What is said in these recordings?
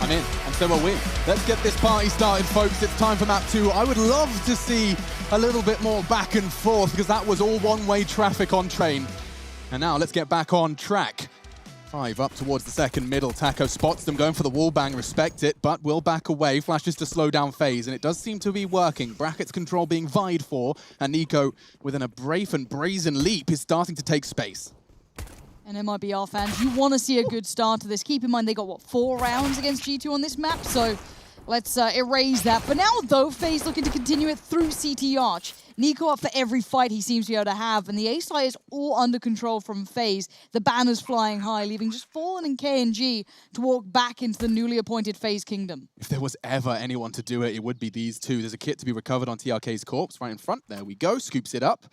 I'm in, and so are we. Let's get this party started, folks. It's time for map 2. I would love to see a little bit more back and forth, because that was all one-way traffic on train. And now let's get back on track. 5 up towards the second middle. Taco spots them, going for the wall bang, respect it, but will back away. Flashes to slow down FaZe, and it does seem to be working. Brackets control being vied for, and Nico, with an brave and brazen leap, is starting to take space. And MIBR fans, you want to see a good start to this. Keep in mind, they got, what, 4 rounds against G2 on this map, so let's erase that. For now, though, FaZe looking to continue it through CT Arch. Nico up for every fight he seems to be able to have, and the A side is all under control from FaZe. The banner's flying high, leaving just Fallen and KNG to walk back into the newly appointed FaZe Kingdom. If there was ever anyone to do it, it would be these two. There's a kit to be recovered on TRK's corpse right in front. There we go, scoops it up.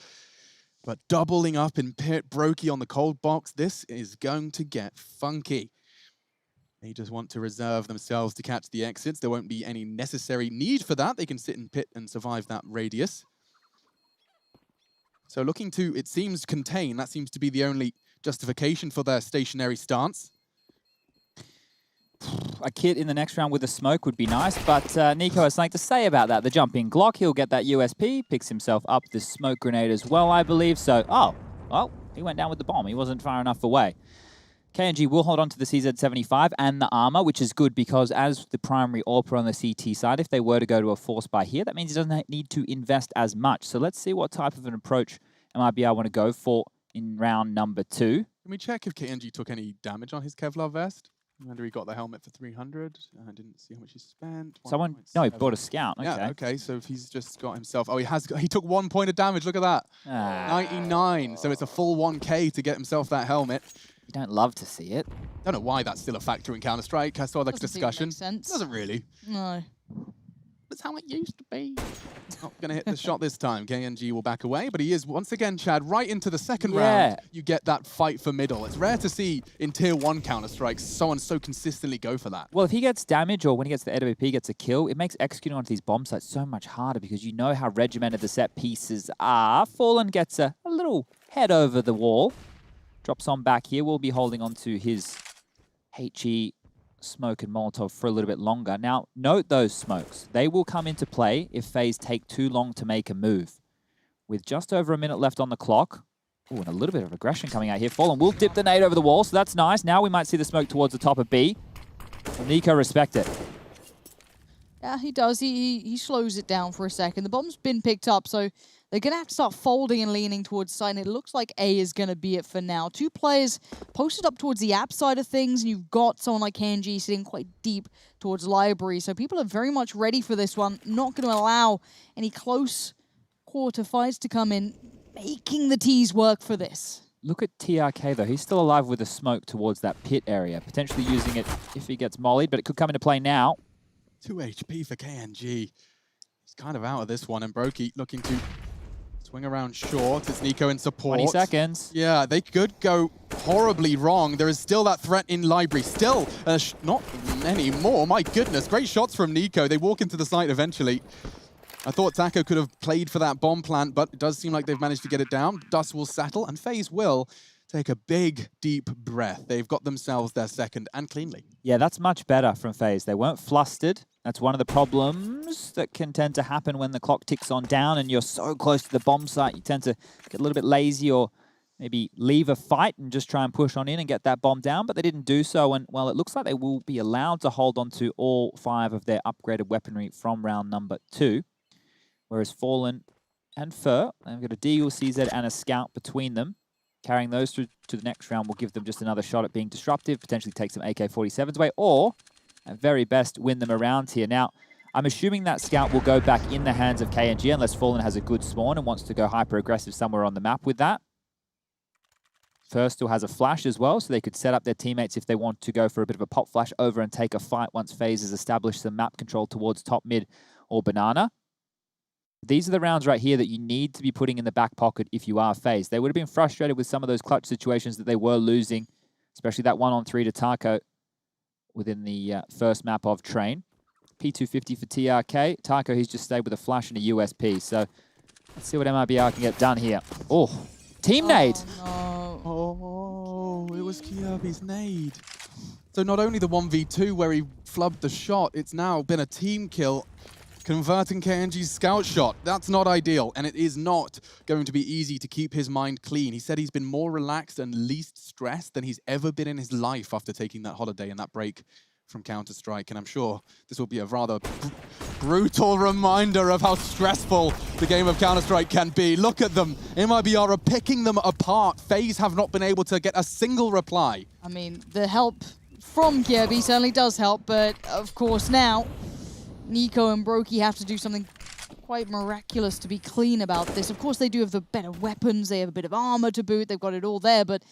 But doubling up in pit, Brokey on the cold box, this is going to get funky. They just want to reserve themselves to catch the exits. There won't be any necessary need for that. They can sit in pit and survive that radius. So looking to, it seems, contain. That seems to be the only justification for their stationary stance. A kit in the next round with a smoke would be nice, but Nico has something to say about that. The jumping Glock, he'll get that USP, picks himself up the smoke grenade as well, I believe. So, oh, well, he went down with the bomb. He wasn't far enough away. KNG will hold on to the CZ75 and the armor, which is good because as the primary AWPer on the CT side, if they were to go to a force buy here, that means he doesn't need to invest as much. So let's see what type of an approach MIBR want to go for in round number 2. Can we check if KNG took any damage on his Kevlar vest? I wonder he got the helmet for 300. I didn't see how much he spent. Someone, no, he bought a scout. Okay. Yeah, okay, so if he's just got himself, oh, he took 1 point of damage, look at that. 99, so it's a full 1k to get himself that helmet. You don't love to see it. Don't know why that's still a factor in Counter-Strike. I saw that discussion. Sense. Doesn't really. No. That's how it used to be. Not going to hit the shot this time. KNG will back away, but he is, once again, Chad, right into the second round. You get that fight for middle. It's rare to see in Tier 1 Counter-Strikes someone so consistently go for that. Well, if he gets damage or when he gets the AWP gets a kill, it makes executing onto these bomb sites so much harder because you know how regimented the set pieces are. Fallen gets a little head over the wall. Drops on back here. We'll be holding on to his HE smoke and Molotov for a little bit longer. Now, note those smokes. They will come into play if FaZe take too long to make a move. With just over a minute left on the clock. Ooh, and a little bit of aggression coming out here. Fallen will dip the nade over the wall, so that's nice. Now we might see the smoke towards the top of B. Well, Nico, respect it. Yeah, he does. He slows it down for a second. The bomb's been picked up, so they're going to have to start folding and leaning towards side. And it looks like A is going to be it for now. 2 players posted up towards the app side of things, and you've got someone like KNG sitting quite deep towards library. So people are very much ready for this one. Not going to allow any close quarter fights to come in, making the T's work for this. Look at TRK, though. He's still alive with the smoke towards that pit area, potentially using it if he gets mollied, but it could come into play now. 2 HP for KNG. He's kind of out of this one, and Brokey looking to swing around short. It's Nico in support. 20 seconds. Yeah, they could go horribly wrong. There is still that threat in library. Still, not many more. My goodness, great shots from Nico. They walk into the site eventually. I thought Taco could have played for that bomb plant, but it does seem like they've managed to get it down. Dust will settle, and FaZe will take a big, deep breath. They've got themselves their second, and cleanly. Yeah, that's much better from FaZe. They weren't flustered. That's one of the problems that can tend to happen when the clock ticks on down and you're so close to the bomb site. You tend to get a little bit lazy or maybe leave a fight and just try and push on in and get that bomb down, but they didn't do so. And, well, it looks like they will be allowed to hold on to all 5 of their upgraded weaponry from round number 2. Whereas Fallen and Fur, they've got a Deagle, CZ, and a Scout between them. Carrying those through to the next round will give them just another shot at being disruptive, potentially take some AK-47s away, or at very best win them around here. Now, I'm assuming that Scout will go back in the hands of KNG unless Fallen has a good spawn and wants to go hyper-aggressive somewhere on the map with that. First still has a flash as well, so they could set up their teammates if they want to go for a bit of a pop flash over and take a fight once FaZe has established some map control towards top mid or banana. These are the rounds right here that you need to be putting in the back pocket if you are FaZe. They would have been frustrated with some of those clutch situations that they were losing, especially that 1-on-3 to Taco within the first map of Train. P250 for TRK. Taco, he's just stayed with a flash and a USP. So let's see what MIBR can get done here. Oh, team nade. No. Oh, it was Kirby's nade. So not only the 1v2 where he flubbed the shot, it's now been a team kill, converting KNG's scout shot. That's not ideal, and it is not going to be easy to keep his mind clean. He said he's been more relaxed and least stressed than he's ever been in his life after taking that holiday and that break from Counter-Strike, and I'm sure this will be a rather brutal reminder of how stressful the game of Counter-Strike can be. Look at them. MIBR are picking them apart. FaZe have not been able to get a single reply. I mean, the help from Kirby certainly does help, but of course now, Nico and Brokey have to do something quite miraculous to be clean about this. Of course, they do have the better weapons, they have a bit of armor to boot, they've got it all there, but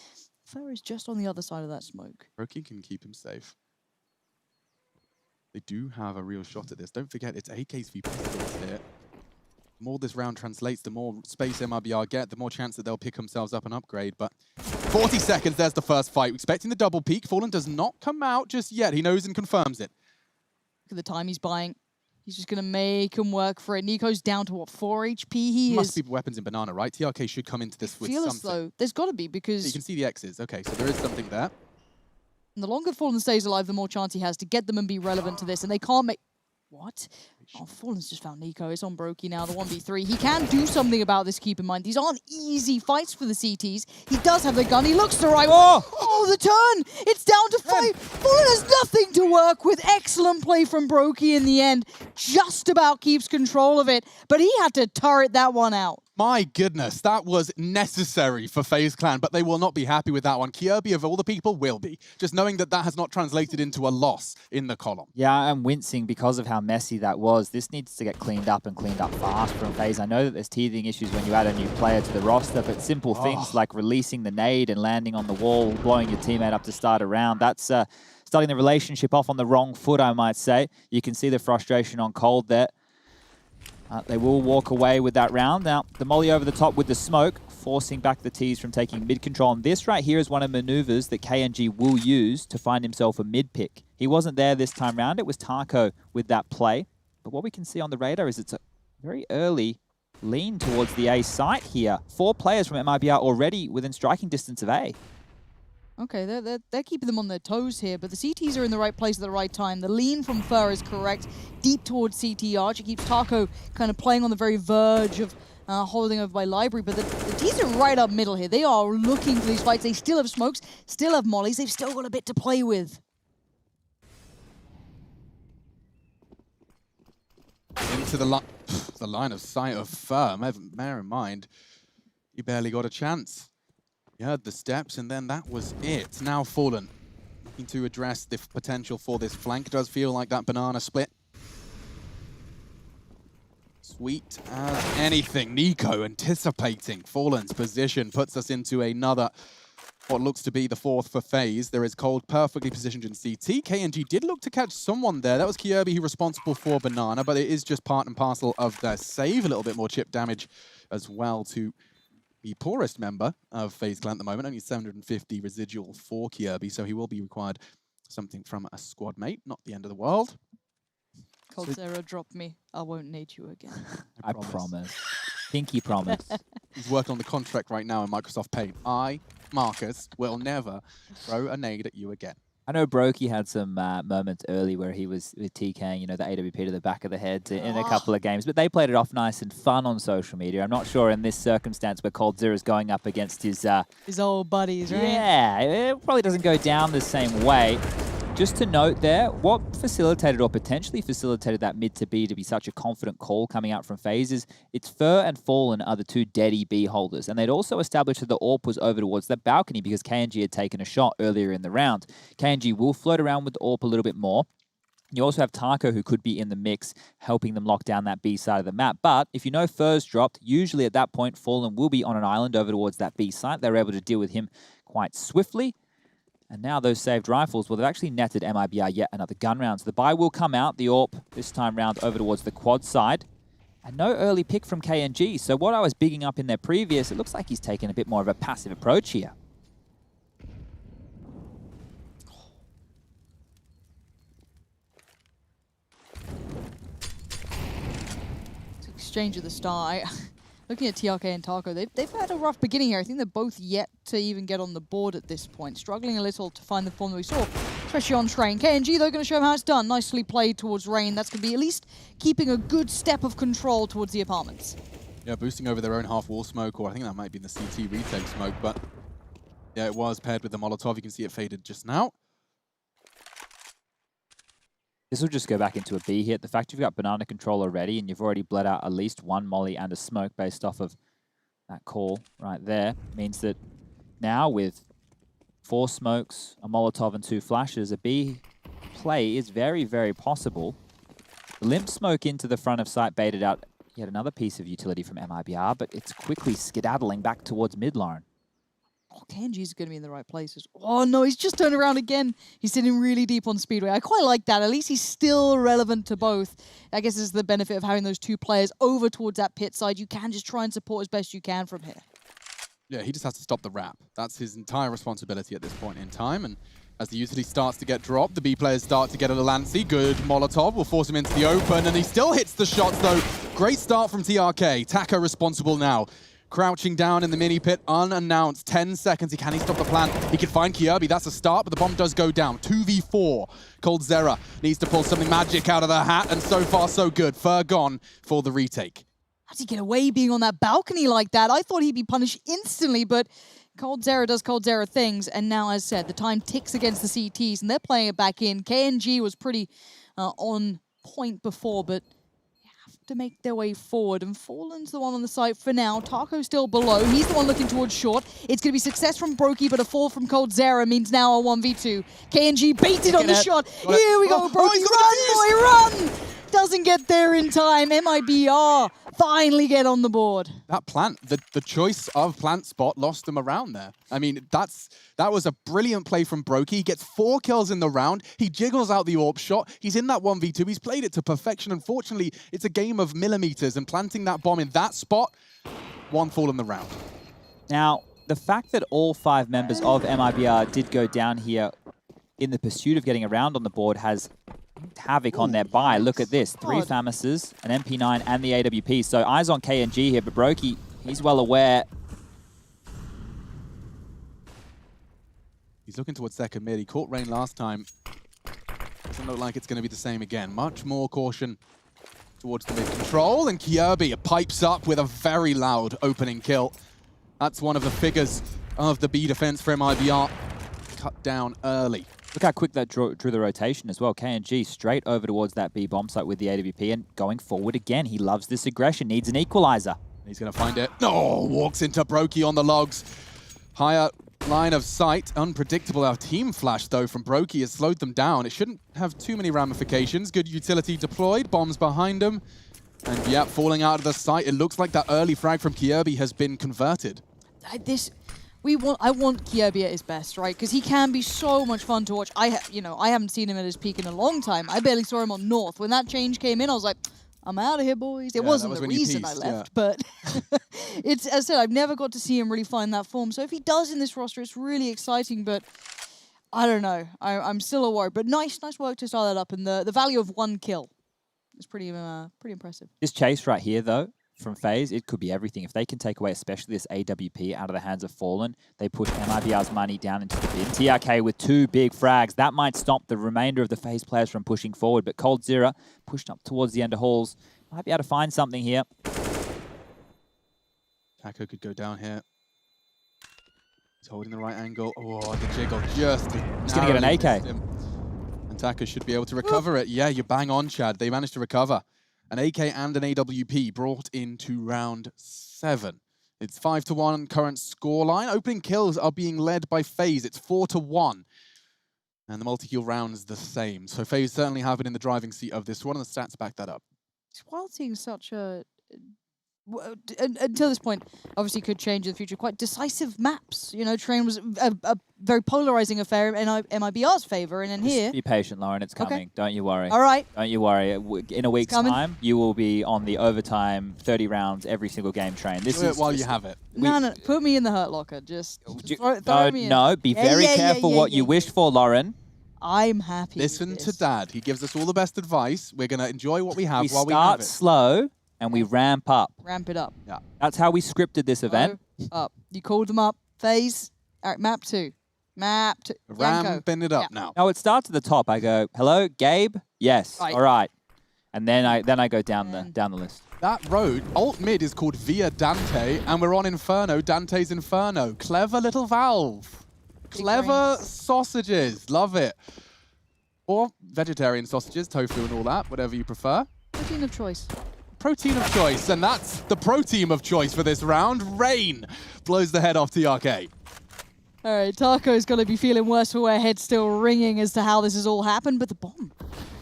Fer is just on the other side of that smoke. Brokey can keep him safe. They do have a real shot at this. Don't forget, it's AKs v pistols here. The more this round translates, the more space MIBR get, the more chance that they'll pick themselves up and upgrade. But 40 seconds, there's the first fight. Expecting the double peak. Fallen does not come out just yet. He knows and confirms it. Look at the time he's buying. He's just going to make him work for it. Nico's down to, what, 4 HP? He must be weapons in Banana, right? TRK should come into this with something. As though there's got to be, because... You can see the X's. Okay, so there is something there. And the longer Fallen stays alive, the more chance he has to get them and be relevant to this. And they can't make... What? Oh, Fallen's just found Nico. It's on Brokey now, the 1v3. He can do something about this, keep in mind. These aren't easy fights for the CTs. He does have the gun. He looks the right way. Oh, the turn! It's down to 5. Fallen has nothing to work with. Excellent play from Brokey in the end. Just about keeps control of it. But he had to turret that one out. My goodness, that was necessary for FaZe Clan, but they will not be happy with that one. Kirby, of all the people, will be. Just knowing that that has not translated into a loss in the column. Yeah, I'm wincing because of how messy that was. This needs to get cleaned up and cleaned up fast from FaZe. I know that there's teething issues when you add a new player to the roster, but simple things like releasing the nade and landing on the wall, blowing your teammate up to start a round, that's starting the relationship off on the wrong foot, I might say. You can see the frustration on Cold there. They will walk away with that round. Now, the molly over the top with the smoke, forcing back the T's from taking mid control. And this right here is one of the maneuvers that KNG will use to find himself a mid pick. He wasn't there this time round. It was Taco with that play. But what we can see on the radar is it's a very early lean towards the A site here. 4 players from MIBR already within striking distance of A. Okay, they're keeping them on their toes here, but the CTs are in the right place at the right time. The lean from Fer is correct, deep towards CT Arch. It keeps Taco kind of playing on the very verge of holding over by Library, but the T's are right up middle here. They are looking for these fights. They still have smokes, still have mollies. They've still got a bit to play with. Into the line of sight of Fer. Bear in mind, he barely got a chance. He heard the steps, and then that was it. Now Fallen, looking to address the potential for this flank. Does feel like that banana split. Sweet as anything. Nico anticipating Fallen's position puts us into another, what looks to be the 4th for FaZe. There is Cold perfectly positioned in CT. KNG did look to catch someone there. That was Kirby, who responsible for Banana, but it is just part and parcel of their save. A little bit more chip damage as well to the poorest member of FaZe Clan at the moment, only 750 residual for Kirby, so he will be required something from a squad mate, not the end of the world. Cold Zero, drop me. I won't need you again. I promise. Pinky promise. He's working on the contract right now in Microsoft Paint. I, Marcus, will never throw a nade at you again. I know Brokey had some moments early where he was with TKing, you know, the AWP to the back of the head in a couple of games, but they played it off nice and fun on social media. I'm not sure in this circumstance where Cold Zero is going up against his old buddies, right? Yeah, it probably doesn't go down the same way. Just to note there, what facilitated or potentially facilitated that mid to B to be such a confident call coming out from FaZe is it's Fer and Fallen are the 2 deady B holders. And they'd also established that the AWP was over towards that balcony because KNG had taken a shot earlier in the round. KNG will float around with the AWP a little bit more. You also have Taco, who could be in the mix, helping them lock down that B side of the map. But if you know Fer's dropped, usually at that point, Fallen will be on an island over towards that B site. They're able to deal with him quite swiftly. And now those saved rifles, well, they've actually netted MIBR yet another gun round. So the buy will come out, the AWP this time round over towards the quad side. And no early pick from KNG. So what I was bigging up in their previous, it looks like he's taken a bit more of a passive approach here. Exchange at the start. Looking at TRK and Taco, they've had a rough beginning here. I think they're both yet to even get on the board at this point. Struggling a little to find the form that we saw. especially on Train. KNG, though, going to show him how it's done. Nicely played towards Rain. That's going to be at least keeping a good step of control towards the apartments. Yeah, boosting over their own half-wall smoke, or I think that might be the CT retake smoke, but yeah, it was paired with the Molotov. You can see it faded just now. This will just go back into a B hit. The fact you've got banana control already and you've already bled out at least one molly and a smoke based off of that call right there means that now with 4 smokes, a Molotov and 2 flashes, a B play is very, very possible. The limp smoke into the front of site baited out yet another piece of utility from MIBR, but it's quickly skedaddling back towards mid lane. Oh, KNG's going to be in the right places. Oh, no, he's just turned around again. He's sitting really deep on Speedway. I quite like that. At least he's still relevant to both. I guess this is the benefit of having those 2 players over towards that pit side. You can just try and support as best you can from here. Yeah, he just has to stop the wrap. That's his entire responsibility at this point in time. And as the utility starts to get dropped, the B players start to get a little antsy. Good Molotov will force him into the open, and he still hits the shots, though. Great start from TRK. Taka responsible now. Crouching down in the mini pit, unannounced. 10 seconds. Can he stop the plant? He can find Kirby. That's a start, but the bomb does go down. 2v4. coldzera needs to pull something magic out of the hat, and so far, so good. Fur gone for the retake. How does he get away being on that balcony like that? I thought he'd be punished instantly, but coldzera does coldzera things, and now, as said, the time ticks against the CTs, and they're playing it back in. KNG was pretty on point before, but to make their way forward, and Fallen's the one on the site for now. Taco's still below. He's the one looking towards short. It's going to be success from Brokey, but a fall from coldzera means now a 1v2. KNG baited on the shot. Here we go, Brokey. Run, boy, run! Doesn't get there in time. MIBR finally get on the board. That plant, the choice of plant spot lost them around there. I mean, that was a brilliant play from Brokey. He gets 4 kills in the round. He jiggles out the AWP shot. He's in that 1v2. He's played it to perfection. Unfortunately, it's a game of millimeters, and planting that bomb in that spot, 1 fall in the round. Now, the fact that all 5 members of MIBR did go down here in the pursuit of getting around on the board has havoc on their buy. Look at this. 3 Famises, an MP9, and the AWP. So eyes on KNG here, but Brokey, he's well aware. He's looking towards second mid. He caught Rain last time. Doesn't look like it's going to be the same again. Much more caution towards the mid control. And Kirby pipes up with a very loud opening kill. That's one of the figures of the B defense for MIBR. Cut down early. Look how quick that drew the rotation as well. KNG straight over towards that B bomb site with the AWP and going forward again. He loves this aggression, needs an equalizer. He's going to find it. No, walks into Brokey on the logs. Higher line of sight. Unpredictable. Our team flash, though, from Brokey has slowed them down. It shouldn't have too many ramifications. Good utility deployed. Bombs behind him. And, yeah, falling out of the sight. It looks like that early frag from Kirby has been converted. I want Kirby at his best, right? Because he can be so much fun to watch. I haven't seen him at his peak in a long time. I barely saw him on North. When that change came in, I was like, I'm out of here, boys. It wasn't the reason I left, but it's, as I said, I've never got to see him really find that form. So if he does in this roster, it's really exciting, but I don't know. I'm still a worry. But nice work to start that up, and the value of 1 kill is pretty impressive. This chase right here, though, from FaZe, it could be everything. If they can take away especially this AWP out of the hands of Fallen, they push MIBR's money down into the bin. TRK with 2 big frags. That might stop the remainder of the FaZe players from pushing forward, but coldzera pushed up towards the end of halls. Might be able to find something here. Taco could go down here. He's holding the right angle. Oh, the jiggle just... He's going to get an AK. And Taco should be able to recover it. Yeah, you're bang on, Chad. They managed to recover. An AK and an AWP brought into round 7. It's 5-1 current scoreline. Opening kills are being led by FaZe. It's 4-1. And the multi-kill round's the same. So FaZe certainly have it in the driving seat of this one, and the stats back that up. It's wild seeing such a... Until this point, obviously could change in the future. Quite decisive maps. You know, Train was a very polarizing affair in MIBR's favor, and then here... Just be patient, Lauren. It's coming. Okay. Don't you worry. All right. Don't you worry. In a week's time, you will be on the overtime 30 rounds every single game, Train. This is while you have it. No, put me in the hurt locker. Just throw me in. No, be very careful what you wish for, Lauren. I'm happy. Listen to Dad. He gives us all the best advice. We're going to enjoy what we have while we have it. We start slow. And we ramp up. Ramp it up. Yeah. That's how we scripted this event. Up. You called them up. FaZe. All right, map 2. Map to Yanko. Ramping it up now. No, it starts at the top. I go, hello, Gabe? Yes. Right. All right. And then I go down the list. That road, alt mid is called Via Dante, and we're on Inferno, Dante's Inferno. Clever little Valve. Clever sausages, love it. Or vegetarian sausages, tofu and all that, whatever you prefer. Protein of choice. Protein of choice, and that's the pro team of choice for this round. Rain blows the head off TRK. All right, Taco's got to be feeling worse for wear, head still ringing as to how this has all happened, but the bomb.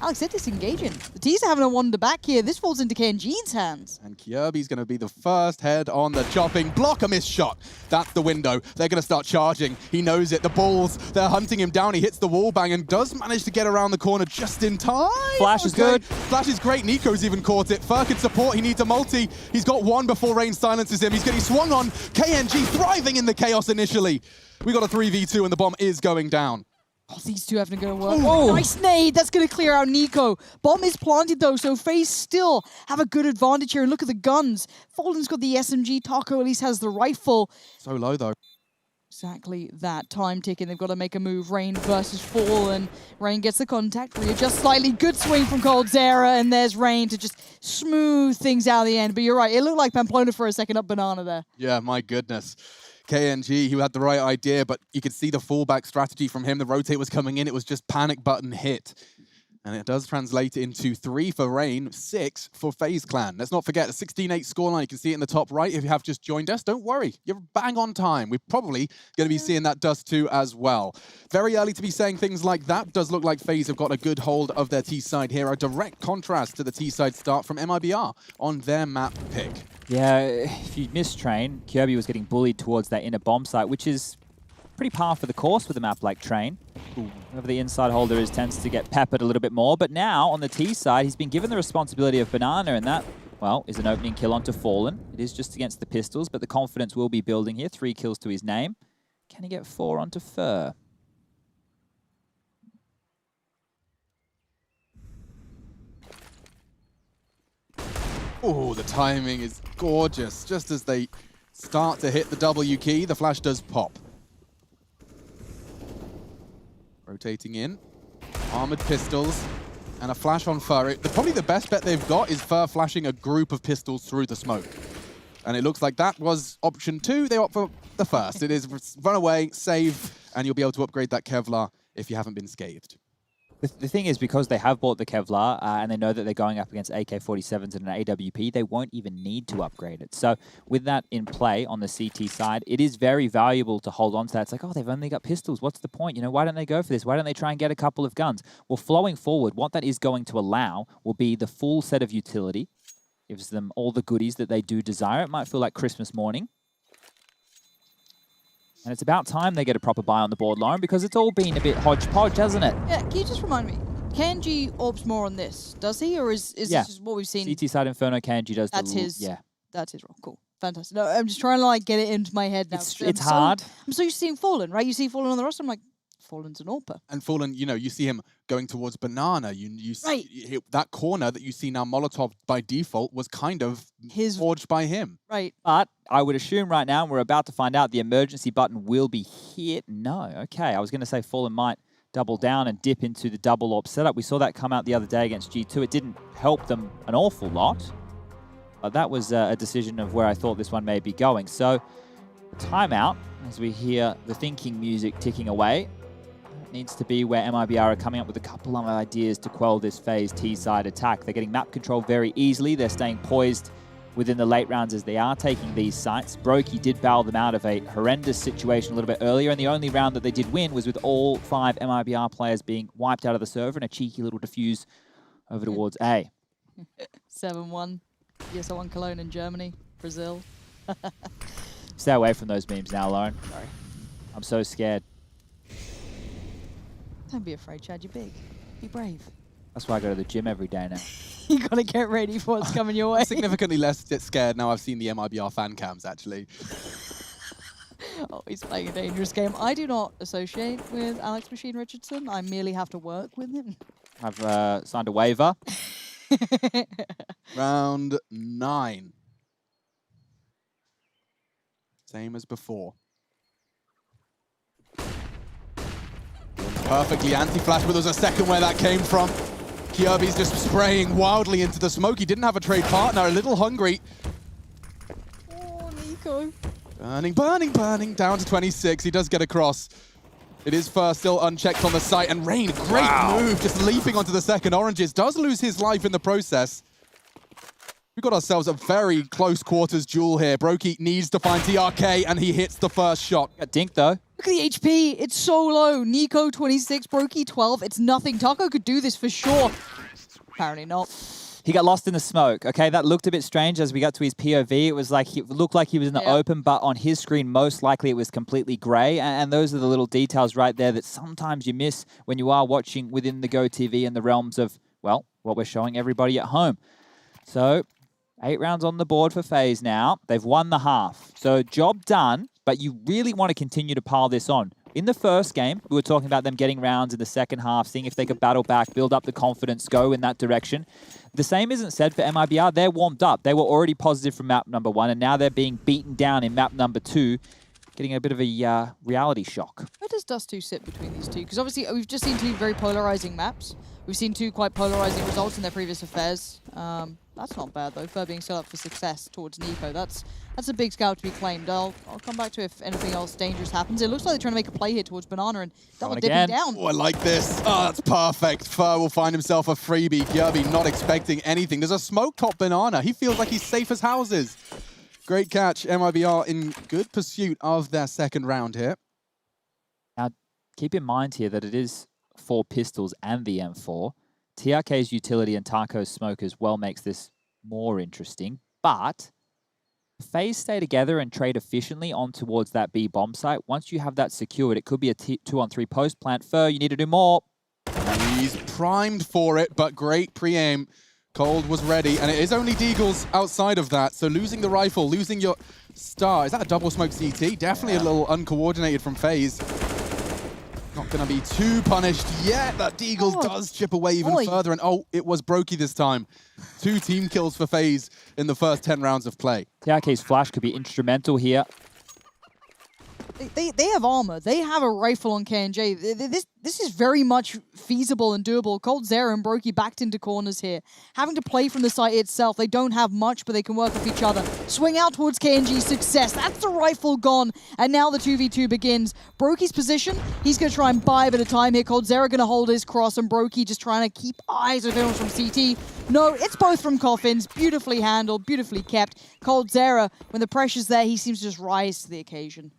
Alex said disengaging. The T's having a wander back here. This falls into KNG's hands. And Kirby's going to be the first head on the chopping block. A missed shot. That's the window. They're going to start charging. He knows it. The balls, they're hunting him down. He hits the wall bang and does manage to get around the corner just in time. Flash is good. Flash is great. Nico's even caught it. Fur can support. He needs a multi. He's got one before Rain silences him. He's getting swung on. KNG thriving in the chaos initially. We got a 3v2 and the bomb is going down. Oh, these two having to go to work. Oh. Nice nade. That's going to clear out Nico. Bomb is planted, though, so FaZe still have a good advantage here. And look at the guns. Fallen's got the SMG. Taco at least has the rifle. So low, though. Exactly that. Time ticking. They've got to make a move. Rain versus Fallen. Rain gets the contact. Readjust slightly. Good swing from Coldzera. And there's Rain to just smooth things out of the end. But you're right. It looked like Pamplona for a second up Banana there. Yeah, my goodness. KNG, who had the right idea, but you could see the fallback strategy from him. The rotate was coming in. It was just panic button hit. And it does translate into 3 for Rain, 6 for FaZe Clan. Let's not forget, a 16-8 scoreline. You can see it in the top right. If you have just joined us, don't worry. You're bang on time. We're probably going to be seeing that dust too as well. Very early to be saying things like that. Does look like FaZe have got a good hold of their T-side here. A direct contrast to the T-side start from MIBR on their map pick. Yeah, if you miss Train, Kirby was getting bullied towards that inner bomb site, which is pretty par for the course with a map like Train. Whoever the inside holder is tends to get peppered a little bit more, but now on the T side, he's been given the responsibility of Banana, and that, well, is an opening kill onto Fallen. It is just against the pistols, but the confidence will be building here. 3 kills to his name. Can he get 4 onto Fur? Oh, the timing is gorgeous. Just as they start to hit the W key, the flash does pop. Rotating in. Armored pistols. And a flash on Fur. Probably the best bet they've got is Fur flashing a group of pistols through the smoke. And it looks like that was option 2. They opt for the first. It is run away, save, and you'll be able to upgrade that Kevlar if you haven't been scathed. The thing is, because they have bought the Kevlar and they know that they're going up against AK-47s and an AWP, they won't even need to upgrade it. So with that in play on the CT side, it is very valuable to hold on to that. It's like, oh, they've only got pistols. What's the point? You know, why don't they go for this? Why don't they try and get a couple of guns? Well, flowing forward, what that is going to allow will be the full set of utility. Gives them all the goodies that they do desire. It might feel like Christmas morning. And it's about time they get a proper buy on the board, Lauren, because it's all been a bit hodgepodge, hasn't it? Yeah, can you just remind me? KNG orbs more on this, does he? Or is this just what we've seen? CT side Inferno, KNG does That's his. Yeah. That's his role. Cool. Fantastic. No, I'm just trying to like get it into my head now. It's hard. I'm so used to seeing Fallen, right? You see Fallen on the roster, I'm like, Fallen's an AWPer. And Fallen, you know, you see him going towards Banana. You see that corner that you see now Molotov by default was kind of forged by him. Right. But I would assume right now, and we're about to find out, the emergency button will be hit. No. Okay. I was going to say Fallen might double down and dip into the double AWP setup. We saw that come out the other day against G2. It didn't help them an awful lot. But that was a decision of where I thought this one may be going. So, timeout as we hear the thinking music ticking away. Needs to be where MIBR are coming up with a couple of ideas to quell this FaZe T-side attack. They're getting map control very easily. They're staying poised within the late rounds as they are taking these sites. Brokey did bail them out of a horrendous situation a little bit earlier, and the only round that they did win was with all 5 MIBR players being wiped out of the server and a cheeky little defuse over towards A. 7-1. ESL 1 Cologne in Germany, Brazil. Stay away from those memes now, Lauren. Sorry. I'm so scared. Don't be afraid, Chad. You're big. Be brave. That's why I go to the gym every day now. You gotta get ready for what's coming your way. I'm significantly less scared now I've seen the MIBR fan cams, actually. Oh, he's playing a dangerous game. I do not associate with Alex Machine Richardson. I merely have to work with him. I've signed a waiver. Round 9. Same as before. perfectly anti-flash, but there's a second where that came from. Kirby's just spraying wildly into the smoke. He didn't have a trade partner, a little hungry. Oh, Nico. Burning, burning, burning, down to 26. He does get across. It is first, still unchecked on the site, and Rain, great move, just leaping onto the second. Oranges does lose his life in the process. We've got ourselves a very close quarters duel here. Brokey needs to find TRK, and he hits the first shot. Got dinked though. Look at the HP. It's so low. Nico 26, Brokey 12. It's nothing. Taco could do this for sure. Apparently not. He got lost in the smoke. Okay, that looked a bit strange as we got to his POV. It was like, it looked like he was in the open, but on his screen, most likely it was completely gray. And those are the little details right there that sometimes you miss when you are watching within the Go TV in the realms of, well, what we're showing everybody at home. So 8 rounds on the board for FaZe now. They've won the half. So job done, but you really want to continue to pile this on. In the first game, we were talking about them getting rounds in the second half, seeing if they could battle back, build up the confidence, go in that direction. The same isn't said for MIBR. They're warmed up. They were already positive from map number 1, and now they're being beaten down in map number 2, getting a bit of a reality shock. Where does Dust2 sit between these two? Because obviously we've just seen 2 very polarizing maps. We've seen 2 quite polarizing results in their previous affairs. That's not bad though, for being set up for success towards Nico. That's a big scout to be claimed. I'll come back to if anything else dangerous happens. It looks like they're trying to make a play here towards Banana and double dipping down. Oh, I like this. Oh, that's perfect. Fur will find himself a freebie. Kirby not expecting anything. There's a smoke top Banana. He feels like he's safe as houses. Great catch. MIBR in good pursuit of their second round here. Now, keep in mind here that it is 4 pistols and the M4. TRK's utility and Taco's smoke as well makes this more interesting, but FaZe stay together and trade efficiently on towards that B bomb site. Once you have that secured, it could be a 2-on-3 post plant. Fur, you need to do more. He's primed for it, but great pre-aim. Cold was ready, and it is only Deagles outside of that, so losing the rifle, losing your star. Is that a double smoke CT? Definitely a little uncoordinated from FaZe. Not going to be too punished yet. That Deagles does chip away even further. And it was Brokey this time. 2 team kills for FaZe in the first 10 rounds of play. TRK's flash could be instrumental here. They have armor. They have a rifle on K&J. This is very much feasible and doable. coldzera and Brokey backed into corners here. Having to play from the site itself. They don't have much, but they can work off each other. Swing out towards K&G's success. That's the rifle gone. And now the 2v2 begins. Brokey's position, he's going to try and buy a bit of time here. coldzera going to hold his cross, and Brokey just trying to keep eyes if anyone's from CT. No, it's both from coffins. Beautifully handled, beautifully kept. coldzera, when the pressure's there, he seems to just rise to the occasion.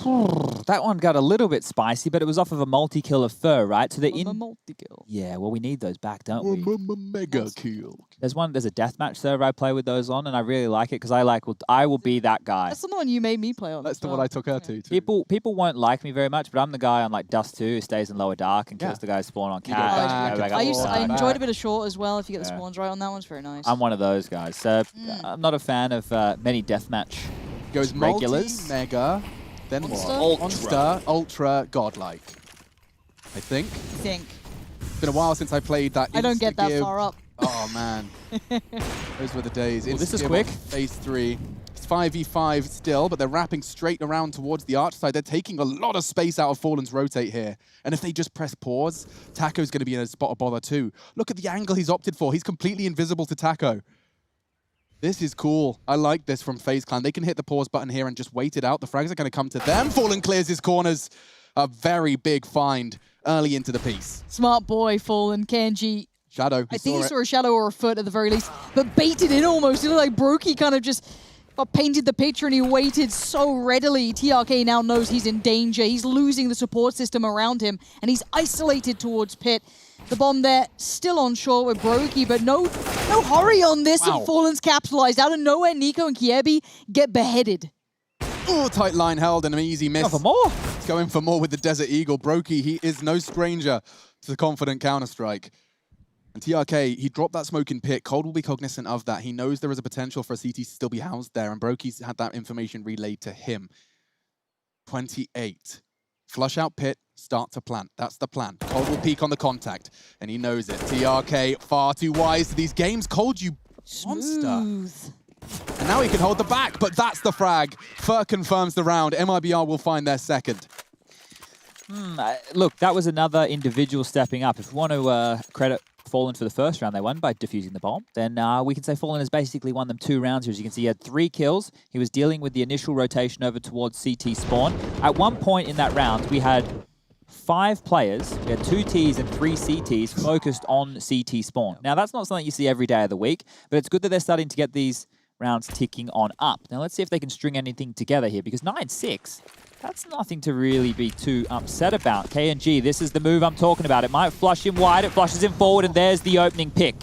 That one got a little bit spicy, but it was off of a multi-kill of Fur, right? So they're in... A multi-kill. Yeah, well, we need those back, don't we? Mega kill. There's a deathmatch server I play with those on, and I really like it because I will be that guy. That's the one you made me play on. That's the one I took her to, too. People won't like me very much, but I'm the guy on like Dust 2 who stays in lower dark and kills the guys spawn on cat. I enjoyed a bit of short as well. If you get the spawns right on that one's very nice. I'm one of those guys. So I'm not a fan of many deathmatch Goes regulars. Mega. Then Monster? Ultra, Godlike. I think. It's been a while since I played that. I don't get that far up. Oh, man. Those were the days. Well, this is quick. Phase 3. It's 5v5 still, but they're wrapping straight around towards the arch side. They're taking a lot of space out of Fallen's rotate here. And if they just press pause, Taco's going to be in a spot of bother too. Look at the angle he's opted for. He's completely invisible to Taco. This is cool. I like this from FaZe Clan. They can hit the pause button here and just wait it out. The frags are going to come to them. Fallen clears his corners. A very big find early into the piece. Smart boy, Fallen. K&G. Shadow. I think he saw a shadow or a foot at the very least, but baited in almost. It looked like Brokey kind of just painted the picture and he waited so readily. TRK now knows he's in danger. He's losing the support system around him and he's isolated towards Pit. The bomb there, still on shore with Brokey, but no hurry on this, and Fallen's capitalized. Out of nowhere, Nico and Kiebi get beheaded. Oh, tight line held and an easy miss. Go for more. He's going for more with the Desert Eagle. Brokey, he is no stranger to the confident counter-strike. And TRK, he dropped that smoke in Pit. Cold will be cognizant of that. He knows there is a potential for a CT to still be housed there, and Brokey's had that information relayed to him. 28. Flush out Pit, start to plant. That's the plan. Cold will peek on the contact, and he knows it. TRK, far too wise to these games. Cold, you monster. And now he can hold the back, but that's the frag. Fur confirms the round. MIBR will find their second. Look, that was another individual stepping up. If we want to credit Fallen for the first round they won by defusing the bomb, then we can say Fallen has basically won them 2 rounds here. As you can see, he had 3 kills. He was dealing with the initial rotation over towards CT spawn. At one point in that round, we had 5 players, we had 2 Ts and 3 CTs focused on CT spawn. Now, that's not something you see every day of the week, but it's good that they're starting to get these rounds ticking on up. Now, let's see if they can string anything together here, because 9-6, that's nothing to really be too upset about. KNG, this is the move I'm talking about. It might flush him wide, it flushes him forward, and there's the opening pick.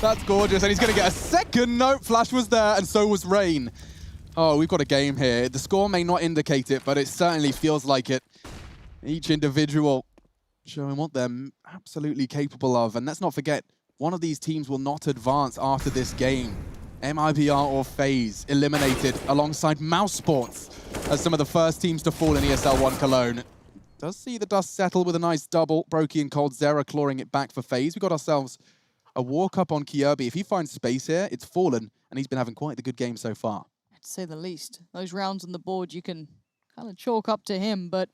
That's gorgeous, and he's going to get a second. Nope, Flash was there, and so was Rain. Oh, we've got a game here. The score may not indicate it, but it certainly feels like it. Each individual showing what they're absolutely capable of. And let's not forget, one of these teams will not advance after this game. MIBR or FaZe eliminated alongside Mouse Sports as some of the first teams to fall in ESL 1 Cologne. Does see the dust settle with a nice double. Brokey and Cold Zera clawing it back for FaZe. We got ourselves a walk up on Kirby. If he finds space here, it's Fallen, and he's been having quite the good game so far. To say the least. Those rounds on the board you can kind of chalk up to him, but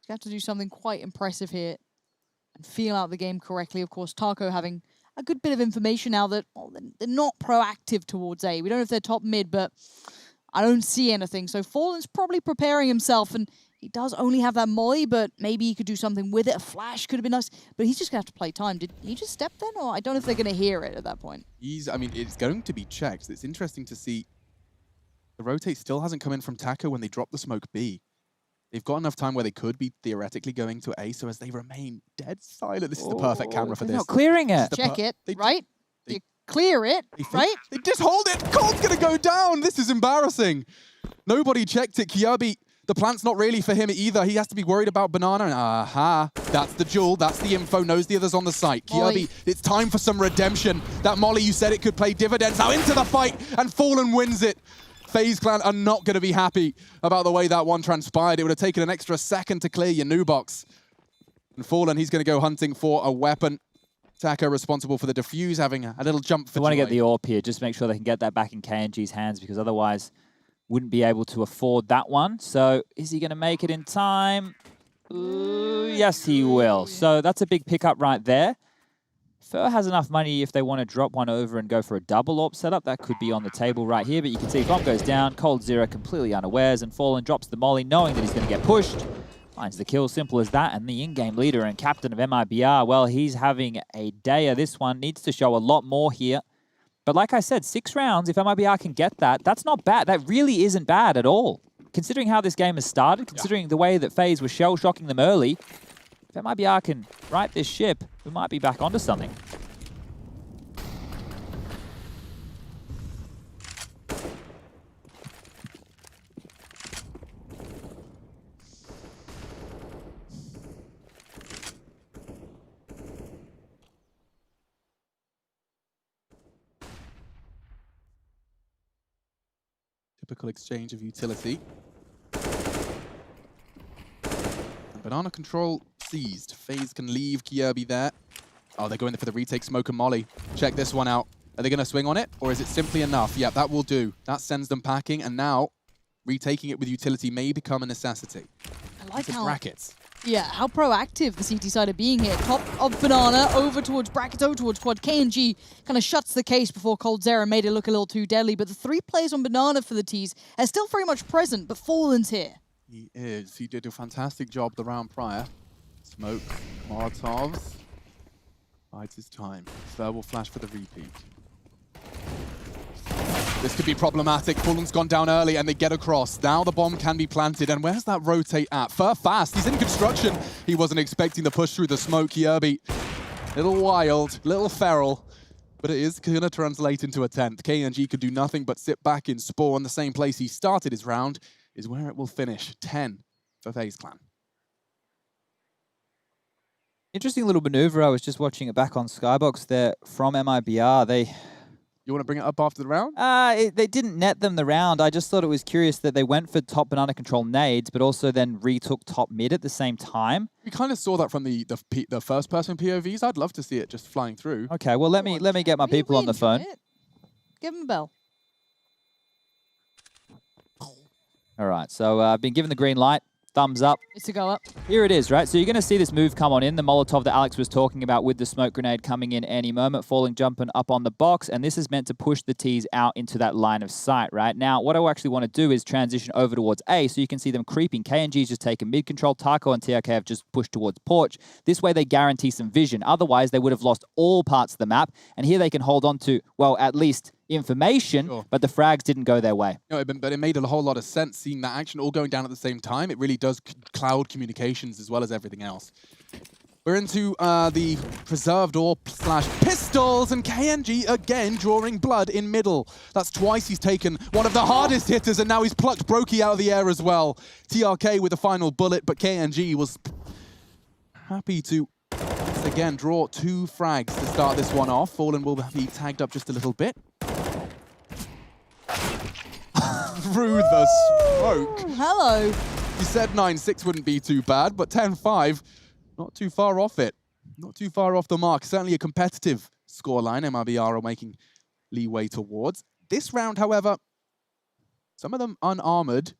you have to do something quite impressive here and feel out the game correctly. Of course, Taco having a good bit of information now that, well, they're not proactive towards A. We don't know if they're top mid, but I don't see anything. So Fallen's probably preparing himself, and he does only have that molly, but maybe he could do something with it. A flash could have been nice, but he's just going to have to play time. Did he just step then? Or I don't know if they're going to hear it at that point. I mean, it's going to be checked. It's interesting to see the rotate still hasn't come in from Taco when they drop the smoke B. They've got enough time where they could be theoretically going to A, so as they remain dead silent, this is the perfect camera for this. Not clearing it. Check it, right? You clear it, right? They just hold it. Cold's going to go down. This is embarrassing. Nobody checked it. Kirby, the plant's not really for him either. He has to be worried about Banana. And aha, that's the jewel. That's the info. Knows the others on the site. Kirby, it's time for some redemption. That molly, you said it could play dividends. Now into the fight, and Fallen wins it. FaZe Clan are not going to be happy about the way that one transpired. It would have taken an extra second to clear your new box. And Fallen, he's going to go hunting for a weapon. Taco responsible for the defuse, having a little jump for They want to get the AWP here, just make sure they can get that back in KNG's hands, because otherwise wouldn't be able to afford that one. So is he going to make it in time? Yes, he will. So that's a big pickup right there. Fer has enough money if they want to drop one over and go for a double AWP setup. That could be on the table right here, but you can see bomb goes down, Cold Zera completely unawares, and Fallen drops the molly knowing that he's going to get pushed. Finds the kill, simple as that, and the in-game leader and captain of MIBR, well, he's having a day of this one. Needs to show a lot more here. But like I said, 6 rounds, if MIBR can get that, that's not bad. That really isn't bad at all. Considering how this game has started, considering the way that FaZe was shell-shocking them early, if MIBR can right this ship, we might be back onto something. Typical exchange of utility. And Banana control seized. FaZe can leave Kirby there. Oh, they're going for the retake, smoke and molly. Check this one out. Are they going to swing on it, or is it simply enough? Yeah, that will do. That sends them packing, and now retaking it with utility may become a necessity. I like how brackets. Yeah, how proactive the CT side are being here. Top of Banana, over towards brackets, over towards quad. KNG kind of shuts the case before Cold Zera made it look a little too deadly, but the 3 players on Banana for the Ts are still very much present, but Fallen's here. He is. He did a fantastic job the round prior. Smoke, Molotovs. Bides his time. Fer will flash for the repeat. This could be problematic. Fallen's gone down early and they get across. Now the bomb can be planted. And where's that rotate at? Fer fast. He's in construction. He wasn't expecting the push through the smoke. Kirby, little wild, little feral. But it is going to translate into a 10th. KNG could do nothing but sit back in spawn. The same place he started his round is where it will finish. 10 for FaZe Clan. Interesting little maneuver. I was just watching it back on Skybox there from MIBR. You want to bring it up after the round? They didn't net them the round. I just thought it was curious that they went for top banana control nades, but also then retook top mid at the same time. We kind of saw that from the first person POVs. I'd love to see it just flying through. Okay, well let me get my people on the phone. Give them a bell. All right, so I've been given the green light. thumbs up. It's a go up. Here it is, right? So you're going to see this move come on in, the Molotov that Alex was talking about with the smoke grenade coming in any moment, falling, jumping up on the box, and this is meant to push the T's out into that line of sight, right? Now, what I actually want to do is transition over towards A, so you can see them creeping. KNG's just taken mid control, Taco and TRK have just pushed towards Porch. This way they guarantee some vision. Otherwise, they would have lost all parts of the map, and here they can hold on to, well, at least information, sure, but the frags didn't go their way. No, but it made a whole lot of sense seeing that action all going down at the same time. It really does cloud communications as well as everything else. We're into the preserved ore / pistols, and KNG again drawing blood in middle. That's twice he's taken one of the hardest hitters, and now he's plucked Brokey out of the air as well. TRK with a final bullet, but KNG was happy to again draw 2 frags to start this one off. Fallen will be tagged up just a little bit. Through the smoke. Hello. You said 9-6 wouldn't be too bad, but 10-5, not too far off it. Not too far off the mark. Certainly a competitive scoreline MIBR are making leeway towards. This round, however, some of them unarmored.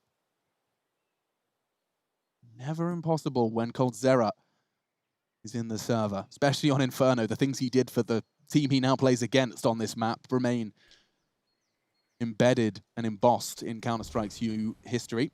Never impossible when coldzera is in the server, especially on Inferno. The things he did for the team he now plays against on this map remain embedded and embossed in Counter-Strike's history.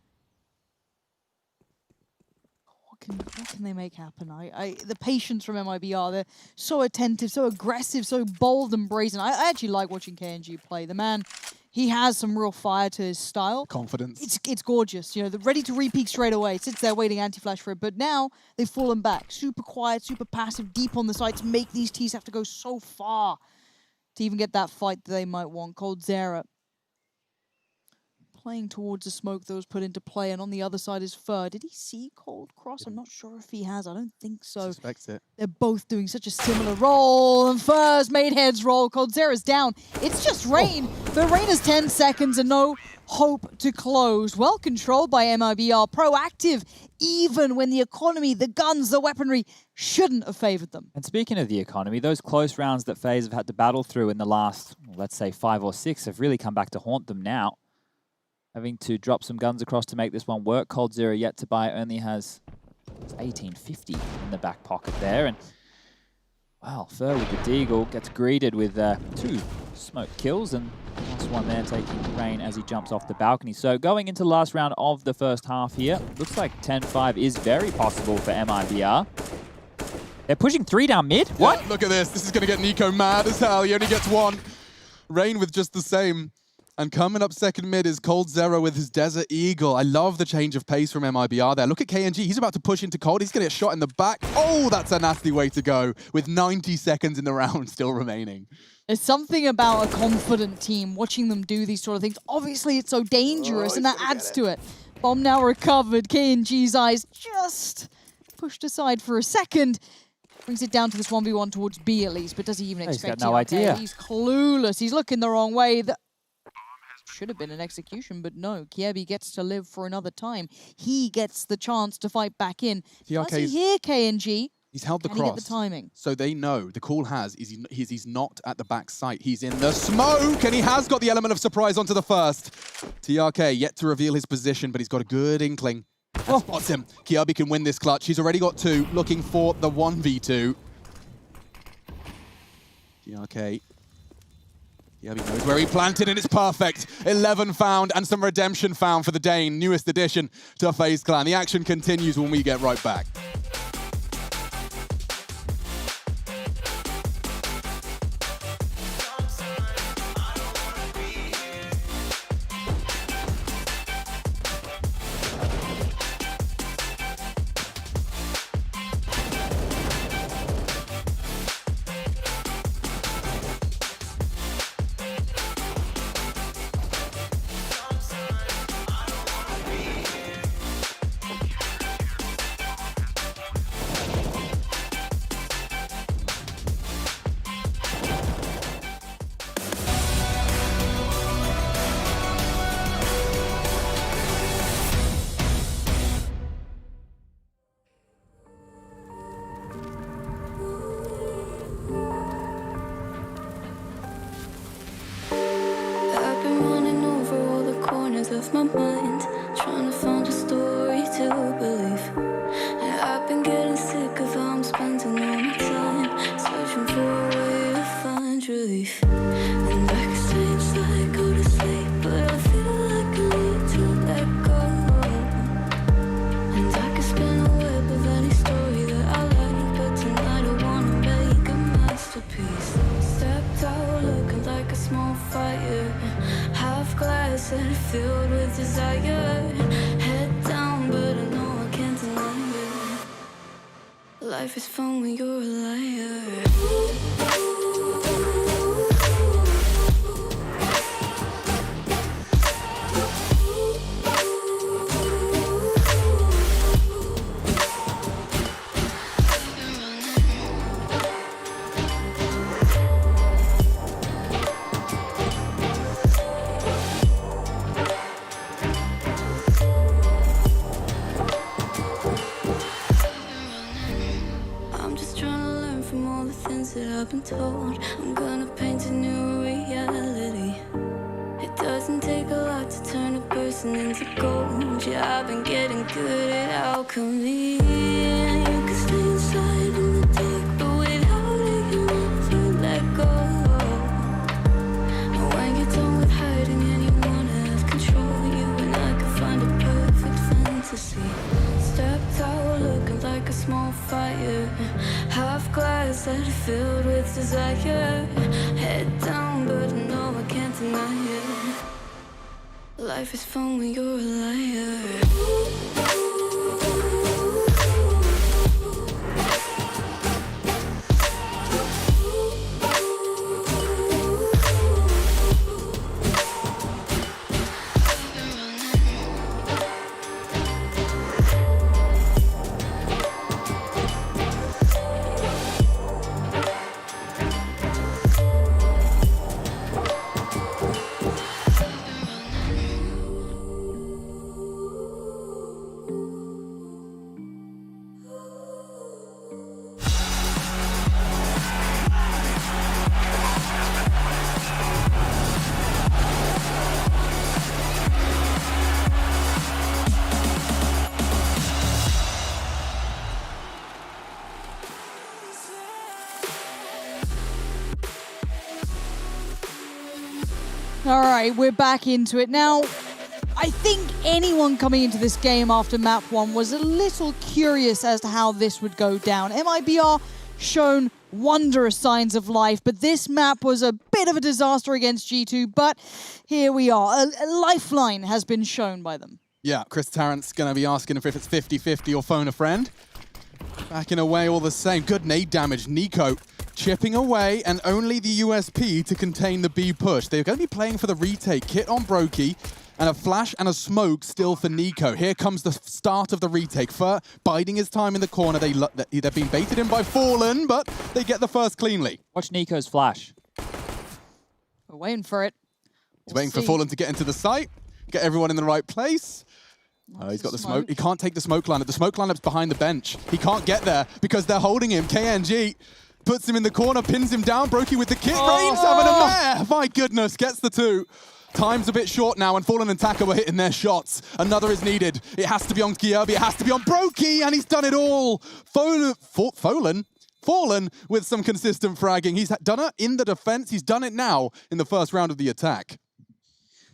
What can they make happen? The patience from MIBR, they're so attentive, so aggressive, so bold and brazen. I actually like watching KNG play. The man, he has some real fire to his style. Confidence. It's gorgeous. You know, they're ready to re-peek straight away. Sits there waiting anti-flash for it, but now they've fallen back. Super quiet, super passive, deep on the side to make these T's have to go so far to even get that fight that they might want. coldzera playing towards the smoke that was put into play, and on the other side is Fur. Did he see Cold Cross? I'm not sure if he has. I don't think so. Suspects it. They're both doing such a similar roll, and Fur's made heads roll. coldzera's down. It's just Rain. But Rain has 10 seconds and no hope to close. Well controlled by MIBR. Proactive, even when the economy, the guns, the weaponry shouldn't have favored them. And speaking of the economy, those close rounds that FaZe have had to battle through in the last, let's say, 5 or 6 have really come back to haunt them now. Having to drop some guns across to make this one work. coldzera yet to buy, only has 1850 in the back pocket there. And, well, Fur with the Deagle gets greeted with 2 smoke kills, and last one there taking Rain as he jumps off the balcony. So going into the last round of the first half here, looks like 10-5 is very possible for MIBR. They're pushing 3 down mid? What? Yeah, look at this. This is going to get Nico mad as hell. He only gets 1. Rain with just the same. And coming up second mid is coldzera with his Desert Eagle. I love the change of pace from MIBR there. Look at KNG. He's about to push into Cold. He's going to get shot in the back. Oh, that's a nasty way to go with 90 seconds in the round still remaining. There's something about a confident team, watching them do these sort of things. Obviously, it's so dangerous, and that adds to it. Bomb now recovered. KNG's eyes just pushed aside for a second. Brings it down to this 1v1 towards B at least, but does he even expect He's got no idea. He's clueless. He's looking the wrong way. Should have been an execution, but no. Kiebi gets to live for another time. He gets the chance to fight back in. Does he hear KNG? He's held the cross. Can he get the timing? So they know, the call has, he's not at the back site. He's in the smoke, and he has got the element of surprise onto the first. TRK yet to reveal his position, but he's got a good inkling. Oh, spots him. Kiebi can win this clutch. He's already got 2, looking for the 1v2. TRK. Yeah, he knows where he planted, and it's perfect. 11 found and some redemption found for the Dane, newest addition to FaZe Clan. The action continues when we get right back. relief. And I can stay inside, go to sleep, but I feel like I need to let go. And I can spin a web of any story that I like, but tonight I wanna make a masterpiece. Stepped out looking like a small fire, half glass and filled with desire. Head down, but I know I can't deny it. Life is fun when you're a liar. I've been told I'm gonna paint a new reality. It doesn't take a lot to turn a person into gold. Yeah, I've been getting good at alchemy. And you can stay inside in the dark, but without it you never let go. And when you're done with hiding and you wanna have control, you and I can find a perfect fantasy. Stepped out looking like a small fire, half glass and filled with desire. Head down, but I know I can't deny it. Life is fun when you're a liar. All right, we're back into it. Now, I think anyone coming into this game after map 1 was a little curious as to how this would go down. MIBR shown wondrous signs of life, but this map was a bit of a disaster against G2, but here we are. A lifeline has been shown by them. Yeah, Chris Tarrant's going to be asking if it's 50-50 or phone a friend. Backing away all the same. Good nade damage. Nico chipping away, and only the USP to contain the B push. They're going to be playing for the retake. Kit on Brokey, and a flash and a smoke still for Nico. Here comes the start of the retake. Fur biding his time in the corner. They've been baited in by Fallen, but they get the first cleanly. Watch Nico's flash. We're waiting for it. He's waiting for Fallen to get into the site, get everyone in the right place. He's got the smoke. He can't take the smoke lineup. The smoke lineup's behind the bench. He can't get there because they're holding him. KNG puts him in the corner, pins him down. Brokey with the kit. Reigns having a mare. My goodness, gets the 2. Time's a bit short now, and Fallen and Taka were hitting their shots. Another is needed. It has to be on Kierby. It has to be on Brokey, and he's done it all. Fallen with some consistent fragging. He's done it in the defense. He's done it now in the first round of the attack.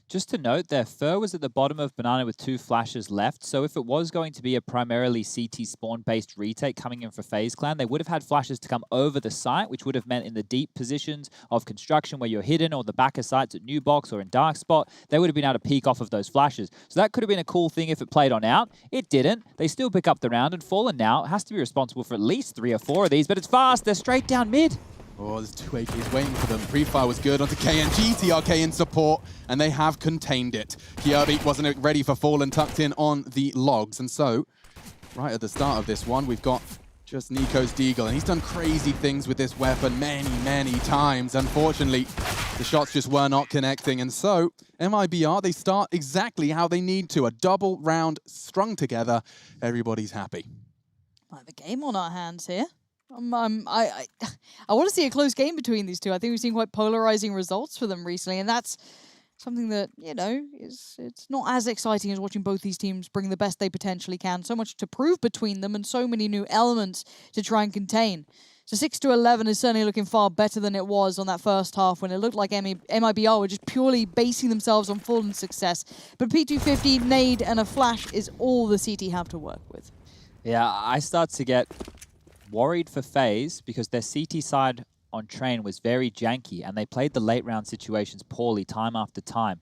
Just to note there, Fur was at the bottom of Banana with 2 flashes left, so if it was going to be a primarily CT spawn-based retake coming in for FaZe Clan, they would have had flashes to come over the site, which would have meant in the deep positions of construction where you're hidden, or the back of sites at New Box or in Dark Spot, they would have been able to peek off of those flashes. So that could have been a cool thing if it played on out. It didn't. They still pick up the round, and Fallen now has to be responsible for at least 3 or 4 of these, but it's fast. They're straight down mid. Oh, there's 2 AKs waiting for them. Pre-fire was good onto KNG, TRK in support, and they have contained it. Kierby wasn't ready for Fallen, tucked in on the logs. And so, right at the start of this one, we've got just Nico's Deagle, and he's done crazy things with this weapon many, many times. Unfortunately, the shots just were not connecting. And so, MIBR, they start exactly how they need to. A double round strung together. Everybody's happy. I have a game on our hands here. I want to see a close game between these two. I think we've seen quite polarizing results for them recently, and that's something that, you know, it's not as exciting as watching both these teams bring the best they potentially can. So much to prove between them and so many new elements to try and contain. So 6-11 is certainly looking far better than it was on that first half when it looked like MIBR were just purely basing themselves on full success. But P250, nade, and a flash is all the CT have to work with. Yeah, I start to get worried for FaZe because their CT side on train was very janky and they played the late round situations poorly time after time.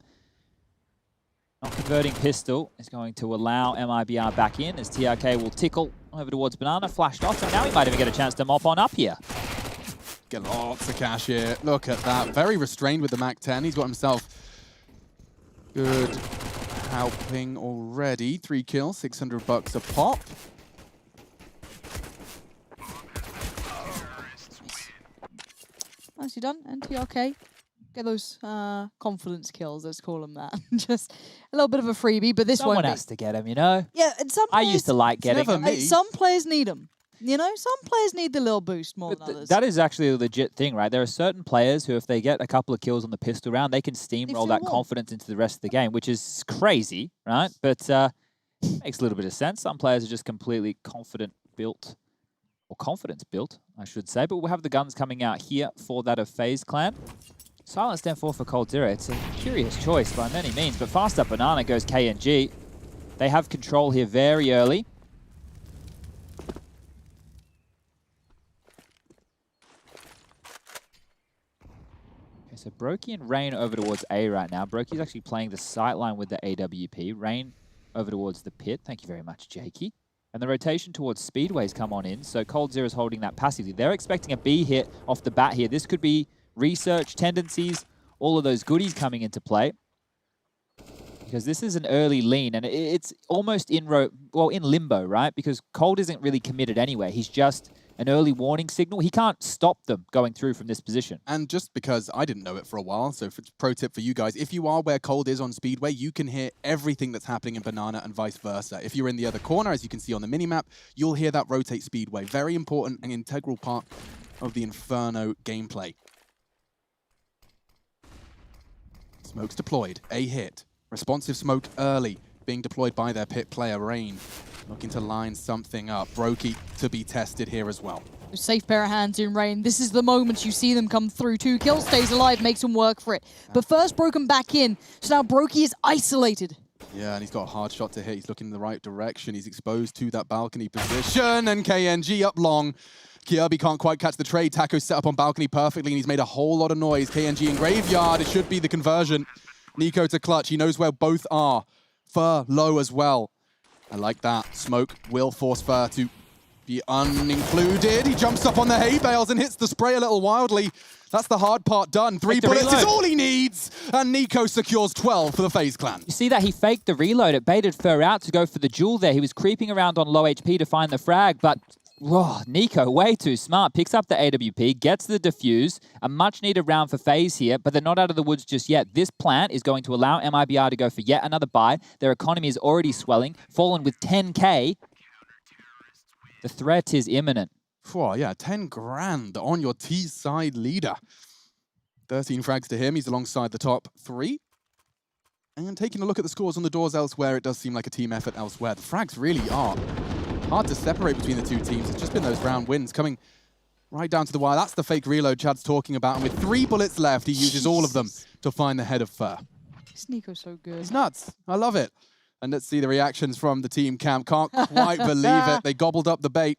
Not converting pistol is going to allow MIBR back in as TRK will tickle over towards Banana, flashed off, and now he might even get a chance to mop on up here. Get lots of cash here. Look at that. Very restrained with the MAC-10. He's got himself good helping already. 3 kills, $600 a pop. Nicely done, and TRK. Get those confidence kills, let's call them that. Just a little bit of a freebie, but this Someone won't be. has to get him, you know? Yeah, and some I players, used to like getting never them. me. some players need them. You know, some players need the little boost more than others. That is actually a legit thing, right? There are certain players who, if they get a couple of kills on the pistol round, they can steamroll that confidence into the rest of the game, which is crazy, right? But makes a little bit of sense. Some players are just completely confident built, or confidence built, I should say. But we'll have the guns coming out here for that of FaZe Clan. Silence 10-4 for Cold Zero. It's a curious choice by many means, but fast up Banana goes KNG. They have control here very early. Okay, so Brokey and Rain over towards A right now. Brokey's actually playing the sight line with the AWP. Rain over towards the pit. Thank you very much, Jakey. And the rotation towards Speedway's come on in, so Cold Zero is holding that passively. They're expecting a B hit off the bat here. This could be research, tendencies, all of those goodies coming into play. Because this is an early lean, and it's almost in limbo, right? Because Cold isn't really committed anywhere. He's just an early warning signal. He can't stop them going through from this position. And just because I didn't know it for a while, so pro tip for you guys, if you are where Cold is on Speedway, you can hear everything that's happening in Banana and vice versa. If you're in the other corner, as you can see on the minimap, you'll hear that rotate Speedway. Very important and integral part of the Inferno gameplay. Smoke's deployed, A hit. Responsive smoke early, being deployed by their pit player, Rain. Looking to line something up. Brokey to be tested here as well. Safe pair of hands in Rain. This is the moment you see them come through. 2 kills, stays alive, makes them work for it. But first broken back in, so now Brokey is isolated. Yeah, and he's got a hard shot to hit. He's looking in the right direction. He's exposed to that balcony position, and KNG up long. Kirby can't quite catch the trade. Taco set up on balcony perfectly, and he's made a whole lot of noise. KNG in graveyard. It should be the conversion. Nico to clutch. He knows where both are. Fur low as well. I like that. Smoke will force Fur to be unincluded. He jumps up on the hay bales and hits the spray a little wildly. That's the hard part done. 3 bullets is all he needs. And Nico secures 12 for the FaZe Clan. You see that? He faked the reload. It baited Fur out to go for the duel there. He was creeping around on low HP to find the frag, but Nico, way too smart. Picks up the AWP, gets the defuse. A much-needed round for FaZe here, but they're not out of the woods just yet. This plant is going to allow MIBR to go for yet another buy. Their economy is already swelling, fallen with 10K. The threat is imminent. Whoa, yeah, 10 grand on your T-side leader. 13 frags to him. He's alongside the top 3. And taking a look at the scores on the doors elsewhere, it does seem like a team effort elsewhere. The frags really are hard to separate between the two teams. It's just been those round wins coming right down to the wire. That's the fake reload Chad's talking about. And with 3 bullets left, he uses all of them to find the head of Fur. This Nico's so good. It's nuts. I love it. And let's see the reactions from the team camp. Can't quite believe it. They gobbled up the bait.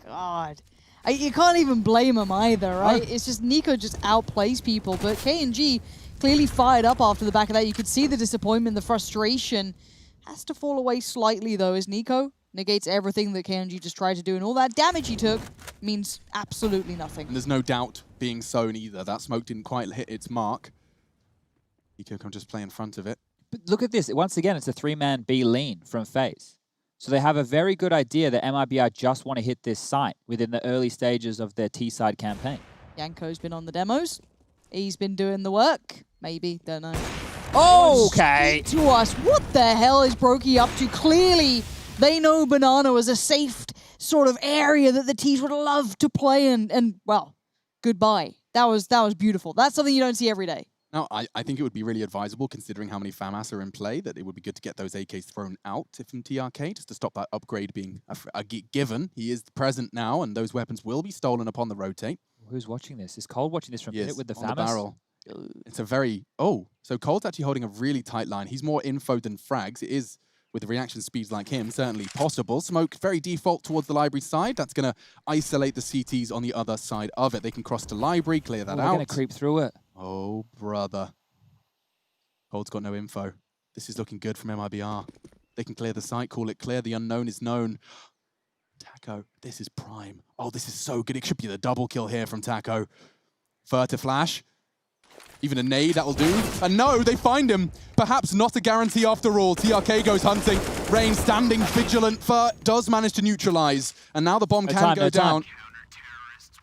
God. You can't even blame him either, right? It's just Nico just outplays people. But KNG clearly fired up after the back of that. You could see the disappointment, the frustration. Has to fall away slightly, though, as Nico negates everything that KNG just tried to do. And all that damage he took means absolutely nothing. And there's no doubt being sown either. That smoke didn't quite hit its mark. Nico can just play in front of it. But look at this. Once again, it's a 3-man B lean from FaZe. So they have a very good idea that MIBR just want to hit this site within the early stages of their T-side campaign. Yanko's been on the demos. He's been doing the work. Maybe, don't know. Okay. Speak to us. What the hell is Brokey up to? Clearly, they know Banana was a safe sort of area that the T's would love to play in. And well, goodbye. That was beautiful. That's something you don't see every day. Now, I think it would be really advisable, considering how many FAMAS are in play, that it would be good to get those AKs thrown out from TRK, just to stop that upgrade being a given. He is present now, and those weapons will be stolen upon the rotate. Who's watching this? Is Cold watching this from Minute with the on the FAMAS? barrel. It's a very... Oh, so Cold's actually holding a really tight line. He's more info than frags. It is, with reaction speeds like him, certainly possible. Smoke very default towards the library side. That's going to isolate the CTs on the other side of it. They can cross to library, clear that out. They're going to creep through it. Oh, brother. Cold's got no info. This is looking good from MIBR. They can clear the site, call it clear. The unknown is known. Taco, this is prime. Oh, this is so good. It should be the double kill here from Taco. Fur to flash. Even a nade, that'll do. And no, they find him. Perhaps not a guarantee after all. TRK goes hunting. Rain standing vigilant. Fur does manage to neutralize. And now the bomb can go down.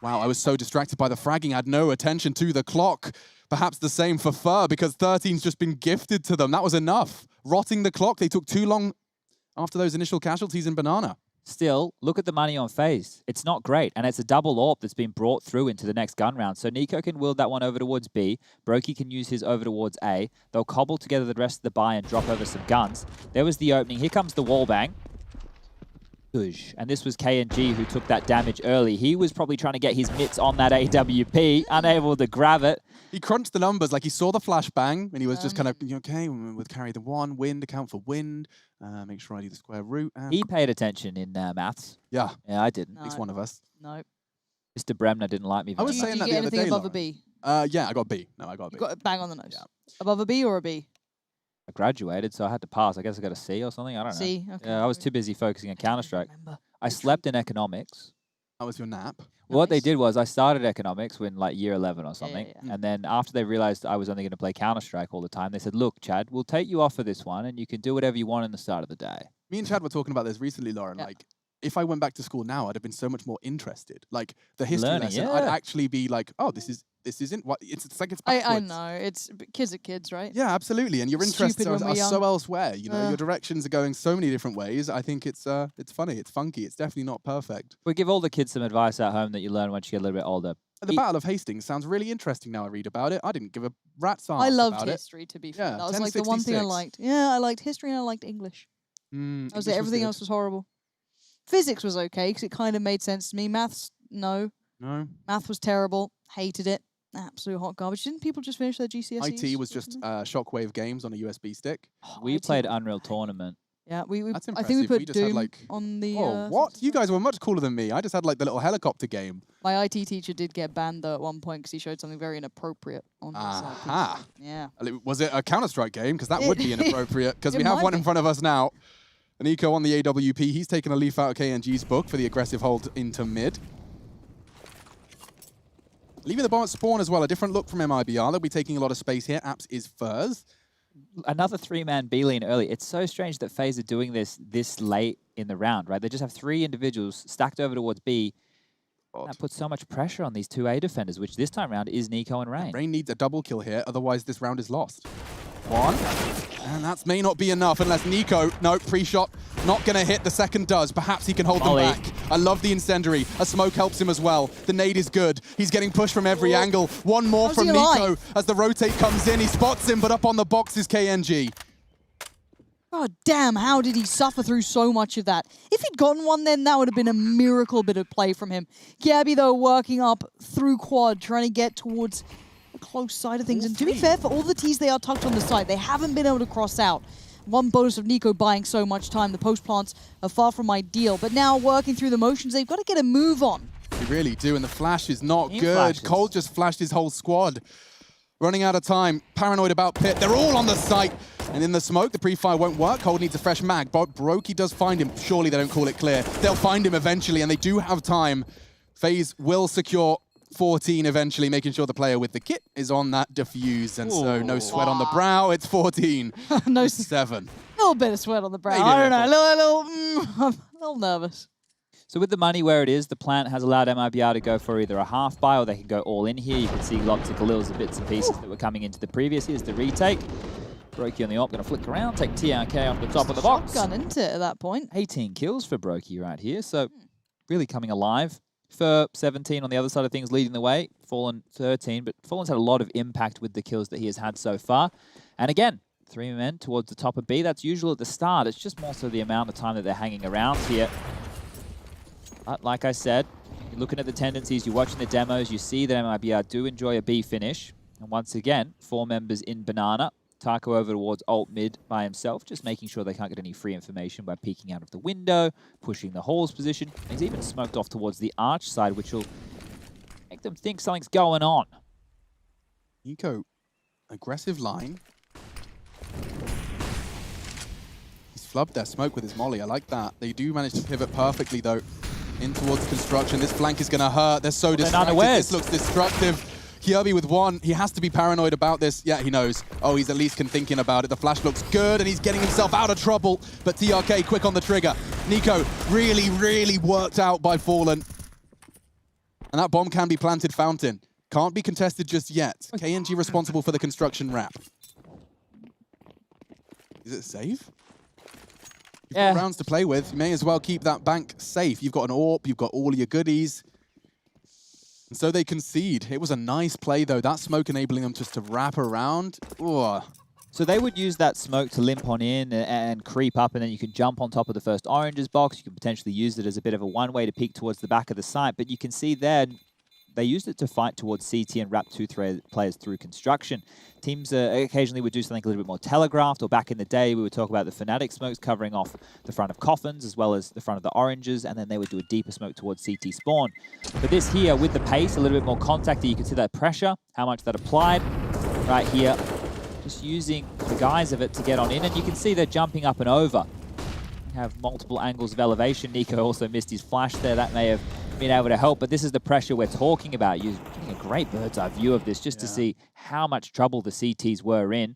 Wow, I was so distracted by the fragging. I had no attention to the clock. Perhaps the same for Fur, because 13's just been gifted to them. That was enough. Rotting the clock. They took too long after those initial casualties in Banana. Still, look at the money on FaZe. It's not great, and it's a double AWP that's been brought through into the next gun round. So Nico can wield that one over towards B. Brokey can use his over towards A. They'll cobble together the rest of the buy and drop over some guns. There was the opening. Here comes the wallbang. And this was KNG who took that damage early. He was probably trying to get his mitts on that AWP, unable to grab it. He crunched the numbers, like he saw the flashbang, and he was just kind of, okay, we'll carry the one, wind, account for wind, make sure I do the square root. He paid attention in maths. Yeah. Yeah, I didn't. At least one of us. No. Mr. Bremner didn't like me very much. I was saying Did that you the get other anything day, above Lauren. a B? Yeah, I got B. No, I got a B. You got a bang on the nose. Yeah. Above a B or a B? I graduated, so I had to pass. I guess I got a C or something. I don't know. C, okay. Yeah, I was too busy focusing on Counter-Strike. I slept in economics. That was your nap. Well, what they Nice. did was I started economics when like year 11 or something. yeah. And then after they realized I was only going to play Counter-Strike all the time, they said, look, Chad, we'll take you off for this one and you can do whatever you want in the start of the day. Me and Chad were talking about this recently, Lauren. Yeah. Like, if I went back to school now, I'd have been so much more interested. Like, the history Learning, lesson, yeah. I'd actually be like, oh, this isn't what, it's like it's backwards. I know. It's kids are kids, right? Yeah, absolutely. And your interests Stupid are when we're so young. elsewhere. You know, your directions are going so many different ways. I think it's funny, it's funky, it's definitely not perfect. We give all the kids some advice at home that you learn once you get a little bit older. The Battle of Hastings sounds really interesting now I read about it. I didn't give a rat's ass I loved about history, to be fair. Yeah, That was like the one thing I 1066. liked. Yeah, I liked history and I liked English. it. I was everything else was horrible. Physics was okay because it kind of made sense to me. Maths, no. No. Math was terrible. Hated it. Absolute hot garbage. Didn't people just finish their GCSEs? IT was just Shockwave games on a USB stick. We IT played was Unreal great. Tournament. Yeah, we That's I think we impressive. put We just had, Doom like- on the... Oh, what? You guys were much cooler than me. I just had like the little helicopter game. My IT teacher did get banned though at one point because he showed something very inappropriate on his Aha. PC. Yeah. Was it a Counter-Strike game? Because that would be inappropriate. Because It we have might one in be. front of us now. And Eco on the AWP. He's taken a leaf out of KNG's book for the aggressive hold into mid. Leaving the bomb at spawn as well. A different look from MIBR. They'll be taking a lot of space here. Apps is Furs. Another three-man B-lane early. It's so strange that FaZe are doing this late in the round, right? They just have three individuals stacked over towards B. That puts so much pressure on these two A defenders, which this time round is Nico and Rain. Rain needs a double kill here. Otherwise, this round is lost. One. And that may not be enough unless Nico, no, pre-shot, not going to hit. The second does. Perhaps he can hold Molly. them back. I love the incendiary. A smoke helps him as well. The nade is good. He's getting pushed from every angle. One more How's from he Nico alive? as the rotate comes in. He spots him, but up on the box is KNG. God damn, how did he suffer through so much of that? If he'd gotten one then, that would have been a miracle bit of play from him. Gabby, though, working up through quad, trying to get towards the close side of things. And to be fair, for all the T's they are tucked on the side, they haven't been able to cross out. One bonus of Nico buying so much time. The post plants are far from ideal. But now, working through the motions, they've got to get a move on. They really do, and the flash is not Team good. flashes. Cole just flashed his whole squad. Running out of time, paranoid about Pit. They're all on the site. And in the smoke, the pre-fire won't work. Cole needs a fresh mag, but Brokey does find him. Surely they don't call it clear. They'll find him eventually, and they do have time. FaZe will secure 14 eventually, making sure the player with the kit is on that defuse. And so no sweat on the brow. It's 14. No, 7. a little bit of sweat on the brow. Maybe a I don't know, little. I'm a little nervous. So with the money where it is, the plant has allowed MIBR to go for either a half buy or they can go all in here. You can see lots of Khalil's and bits and pieces that were coming into the previous. Here's the retake. Brokey on the AWP, going to flick around, take TRK off the top of the box. Shotgun into it at that point. 18 kills for Brokey right here, so really coming alive. For 17 on the other side of things, leading the way. Fallen 13, but Fallen's had a lot of impact with the kills that he has had so far. And again, 3 men towards the top of B. That's usual at the start. It's just more so the amount of time that they're hanging around here. But like I said, you're looking at the tendencies, you're watching the demos, you see that MIBR do enjoy a B finish. And once again, 4 members in Banana. Taco over towards alt mid by himself, just making sure they can't get any free information by peeking out of the window, pushing the Hall's position. He's even smoked off towards the arch side, which will make them think something's going on. Nico, aggressive line. He's flubbed their smoke with his molly. I like that. They do manage to pivot perfectly, though, in towards construction. This flank is going to hurt. They're so distracted. This looks destructive. Kirby with 1. He has to be paranoid about this. Yeah, he knows. Oh, he's at least thinking about it. The flash looks good, and he's getting himself out of trouble. But TRK quick on the trigger. Nico really, really worked out by Fallen. And that bomb can be planted fountain. Can't be contested just yet. KNG responsible for the construction wrap. Is it safe? You've got rounds to play with. You may as well keep that bank safe. You've got an AWP. You've got all your goodies. And so they concede. It was a nice play, though. That smoke enabling them just to wrap around. Ooh. So they would use that smoke to limp on in and creep up, and then you can jump on top of the first oranges box. You can potentially use it as a bit of a one-way to peek towards the back of the site. But you can see there, they used it to fight towards CT and wrap 2 players through construction. Teams occasionally would do something a little bit more telegraphed, or back in the day, we would talk about the Fnatic smokes covering off the front of coffins as well as the front of the oranges, and then they would do a deeper smoke towards CT spawn. But this here, with the pace, a little bit more contact, you can see that pressure, how much that applied right here. Just using the guise of it to get on in, and you can see they're jumping up and over. Have multiple angles of elevation. Nico also missed his flash there. That may have been able to help, but this is the pressure we're talking about. You're getting a great bird's eye view of this just to see how much trouble the CTs were in.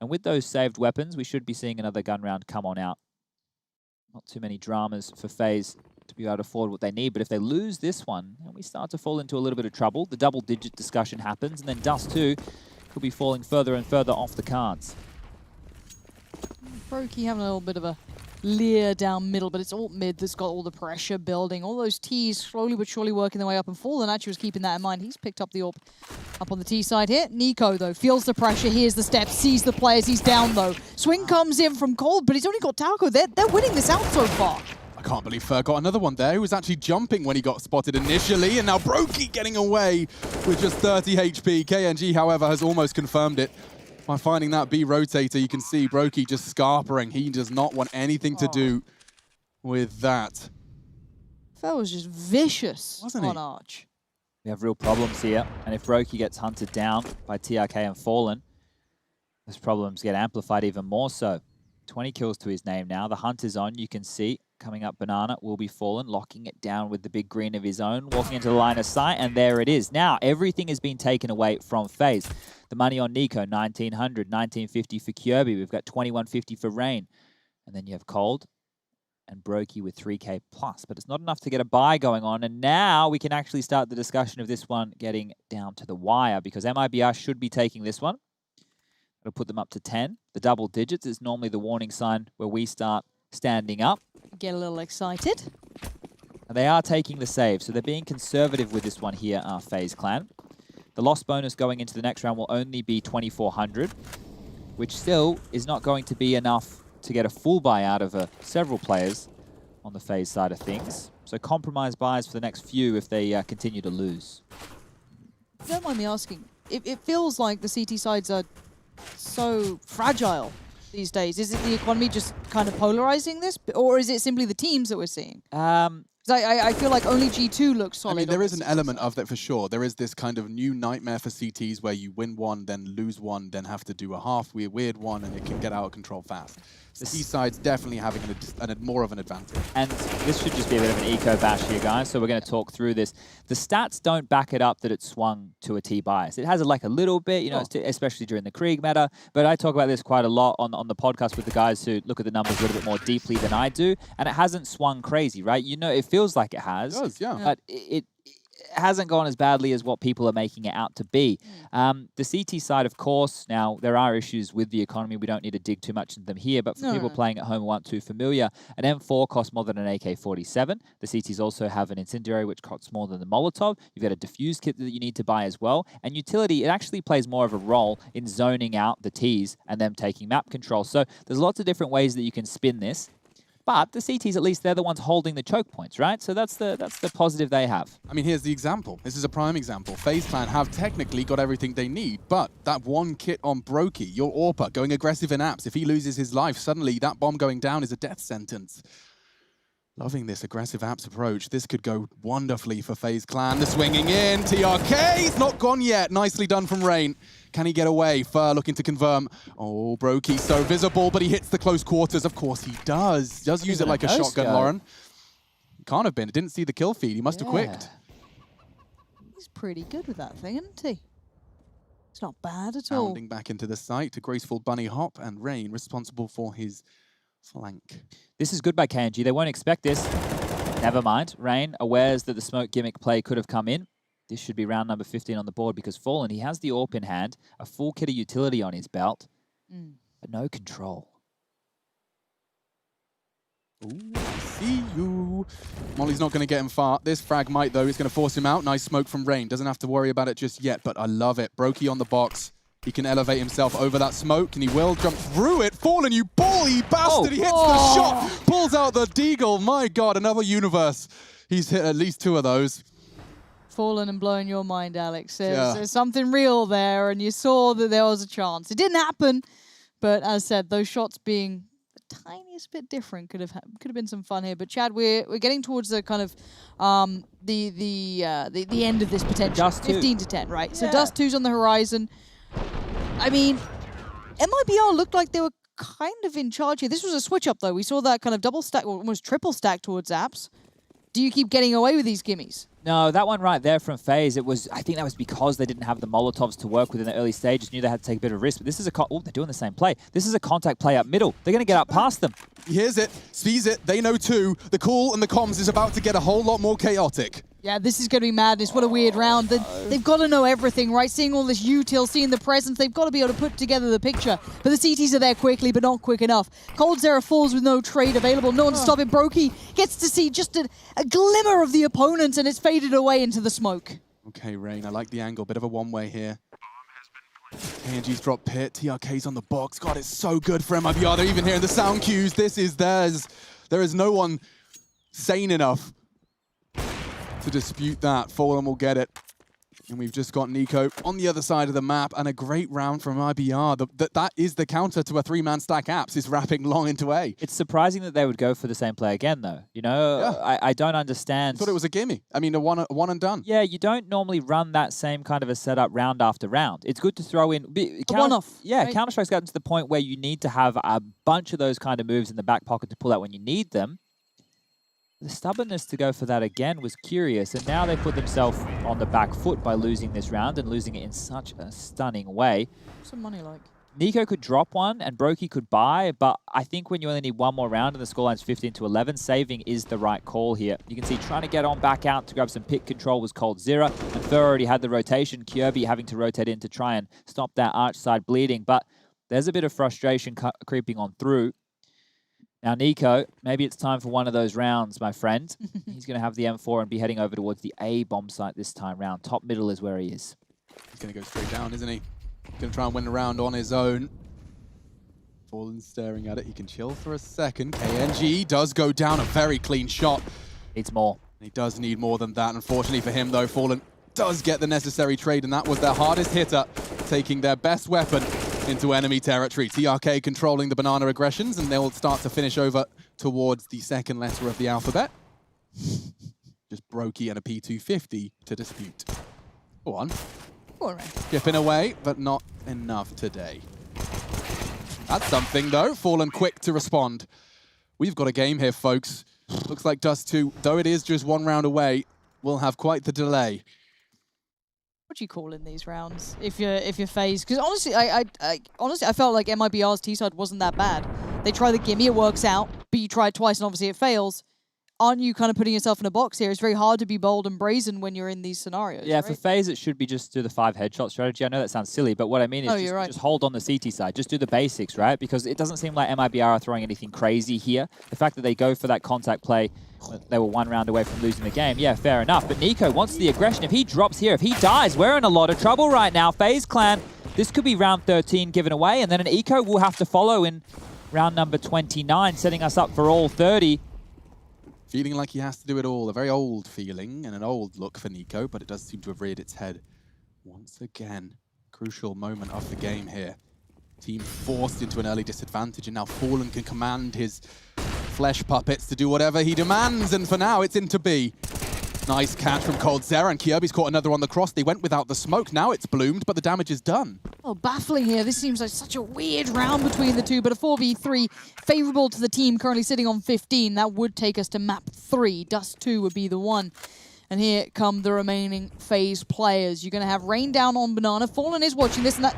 And with those saved weapons, we should be seeing another gun round come on out. Not too many dramas for FaZe to be able to afford what they need, but if they lose this one, and we start to fall into a little bit of trouble, the double-digit discussion happens, and then Dust 2 could be falling further and further off the cards. Brokey having a little bit of a leer down middle, but it's alt mid that's got all the pressure building. All those T's slowly but surely working their way up, and Fallen actually was keeping that in mind. He's picked up the AWP up on the T side here. Nico, though, feels the pressure, hears the steps, sees the players. He's down, though. Swing comes in from Cold, but he's only got Taco. They're winning this out so far. I can't believe Fer got another one there. He was actually jumping when he got spotted initially, and now Brokey getting away with just 30 HP. KNG, however, has almost confirmed it. By finding that B rotator, you can see Brokey just scarpering. He does not want anything to do with that. That was just vicious Wasn't on he? Arch. We have real problems here, and if Brokey gets hunted down by TRK and Fallen, those problems get amplified even more so. 20 kills to his name now. The hunt is on. You can see coming up Banana will be Fallen, locking it down with the big green of his own, walking into the line of sight, and there it is. Now, everything has been taken away from FaZe. The money on Nico, 1,900, 1,950 for Kirby. We've got 2,150 for Rain. And then you have Cold and Brokey with 3K plus, but it's not enough to get a buy going on. And now we can actually start the discussion of this one getting down to the wire, because MIBR should be taking this one. It'll put them up to 10. The double digits is normally the warning sign where we start standing up. Get a little excited. And they are taking the save, so they're being conservative with this one here, FaZe Clan. The loss bonus going into the next round will only be 2,400, which still is not going to be enough to get a full buy out of several players on the FaZe side of things. So compromise buys for the next few if they continue to lose. Don't mind me asking, it feels like the CT sides are so fragile these days. Is it the economy just kind of polarizing this, or is it simply the teams that we're seeing? I feel like only G2 looks solid. I mean, there is an element of that for sure. There is this kind of new nightmare for CTs where you win one, then lose one, then have to do a half weird one, and it can get out of control fast. The C side's definitely having more of an advantage. And this should just be a bit of an eco bash here, guys, so we're going to talk through this. The stats don't back it up that it swung to a T bias. It has like a little bit, you know, especially during the Krieg meta, but I talk about this quite a lot on the podcast with the guys who look at the numbers a little bit more deeply than I do, and it hasn't swung crazy, right? You know, it feels like it has. It does, yeah. But hasn't gone as badly as what people are making it out to be. The CT side, of course, now there are issues with the economy. We don't need to dig too much into them here, but for people playing at home who aren't too familiar, an M4 costs more than an AK-47. The CTs also have an incendiary, which costs more than the Molotov. You've got a diffuse kit that you need to buy as well. And utility, it actually plays more of a role in zoning out the Ts and them taking map control. So there's lots of different ways that you can spin this. But the CTs, at least, they're the ones holding the choke points, right? So that's the positive they have. I mean, here's the example. This is a prime example. FaZe Clan have technically got everything they need, but that one kit on Brokey, your AWPer, going aggressive in apps, if he loses his life, suddenly that bomb going down is a death sentence. Loving this aggressive apps approach. This could go wonderfully for FaZe Clan. The swinging in. TRK, he's not gone yet. Nicely done from Rain. Can he get away? Fur looking to confirm. Oh, Brokey so visible, but he hits the close quarters. Of course he does. Does use it like a shotgun, Lauren. Can't have been. Didn't see the kill feed. He must have quicked. He's pretty good with that thing, isn't he? It's not bad at all. Bounding back into the site. A graceful bunny hop, and Rain responsible for his flank. This is good by KNG. They won't expect this. Never mind. Rain awares that the smoke gimmick play could have come in. This should be round number 15 on the board because Fallen, he has the AWP in hand, a full kit of utility on his belt, but no control. Ooh, I see you. Molly's not going to get him far. This frag might, though. He's going to force him out. Nice smoke from Rain. Doesn't have to worry about it just yet, but I love it. Brokey on the box. He can elevate himself over that smoke, and he will jump through it. Fallen, you bally bastard! He hits the shot, pulls out the deagle. My God, another universe. He's hit at least 2 of those. Fallen and blowing your mind, Alex. There's something real there, and you saw that there was a chance. It didn't happen, but as said, those shots being the tiniest bit different could have been some fun here. But Chad, we're getting towards the kind of the end of this potential. Dust 15 to 10, right? Yeah. So Dust 2's on the horizon. I mean, MIBR looked like they were kind of in charge here. This was a switch up, though. We saw that kind of double stack, or almost triple stack towards apps. Do you keep getting away with these gimmies? No, that one right there from FaZe, I think that was because they didn't have the Molotovs to work with in the early stages, knew they had to take a bit of risk. But this is they're doing the same play. This is a contact play up middle. They're going to get up past them. He hears it, sees it, they know too. The call and the comms is about to get a whole lot more chaotic. Yeah, this is going to be madness. What a weird round. They've got to know everything, right? Seeing all this util, seeing the presence, they've got to be able to put together the picture. But the CTs are there quickly, but not quick enough. Coldzera falls with no trade available. No one to stop him. Brokey gets to see just a glimmer of the opponent, and it's faded away into the smoke. Okay, Rain, I like the angle. Bit of a one-way here. KNG's dropped pit. TRK's on the box. God, it's so good for MIBR. They're even hearing the sound cues. This is theirs. There is no one sane enough to dispute that. Fallen will get it. And we've just got Nico on the other side of the map, and a great round from IBR. That is the counter to a 3-man stack apps, is wrapping long into A. It's surprising that they would go for the same play again, though. You know, yeah. I don't understand. I thought it was a gimme. I mean, a one and done. Yeah, you don't normally run that same kind of a setup round after round. It's good to throw in a one-off. Yeah, right? Counter-Strike's gotten to the point where you need to have a bunch of those kind of moves in the back pocket to pull out when you need them. The stubbornness to go for that again was curious, and now they put themselves on the back foot by losing this round and losing it in such a stunning way. What's some money like? Nico could drop one and Brokey could buy, but I think when you only need one more round and the scoreline's 15 to 11, saving is the right call here. You can see trying to get on back out to grab some pick control was Coldzera, and Fur already had the rotation. Kirby having to rotate in to try and stop that arch side bleeding, but there's a bit of frustration creeping on through. Now, Nico, maybe it's time for one of those rounds, my friend. He's going to have the M4 and be heading over towards the A bomb site this time round. Top middle is where he is. He's going to go straight down, isn't he? He's going to try and win the round on his own. Fallen staring at it. He can chill for a second. KNG does go down. A very clean shot. Needs more. He does need more than that. Unfortunately for him, though, Fallen does get the necessary trade, and that was their hardest hitter, taking their best weapon into enemy territory. TRK controlling the banana aggressions, and they'll start to finish over towards the second letter of the alphabet. Just Brokey and a P250 to dispute. Go on. All right. Skipping away, but not enough today. That's something, though. Fallen quick to respond. We've got a game here, folks. Looks like Dust 2, though it is just one round away, will have quite the delay. What do you call in these rounds if you're FaZe? Because honestly, I felt like MIBR's T side wasn't that bad. They try the gimme, it works out. B tried twice, and obviously it fails. aren't you kind of putting yourself in a box here? It's very hard to be bold and brazen when you're in these scenarios. Yeah, right? for FaZe, it should be just do the 5 headshot strategy. I know that sounds silly, but what I mean is just hold on the CT side. Just do the basics, right? Because it doesn't seem like MIBR are throwing anything crazy here. The fact that they go for that contact play, they were 1 round away from losing the game. Yeah, fair enough. But Nico wants the aggression. If he drops here, if he dies, we're in a lot of trouble right now. FaZe Clan, this could be round 13 given away, and then an eco will have to follow in round number 29, setting us up for all 30. Feeling like he has to do it all. A very old feeling and an old look for Nico, but it does seem to have reared its head once again. Crucial moment of the game here. Team forced into an early disadvantage, and now Fallen can command his flesh puppets to do whatever he demands, and for now it's into B. Nice catch from coldzera, and Kyobi's caught another on the cross. They went without the smoke. Now it's bloomed, but the damage is done. Oh, baffling here. This seems like such a weird round between the two, but a 4v3 favorable to the team currently sitting on 15. That would take us to map 3. Dust 2 would be the one. And here come the remaining FaZe players. You're going to have Rain down on Banana. Fallen is watching this, and that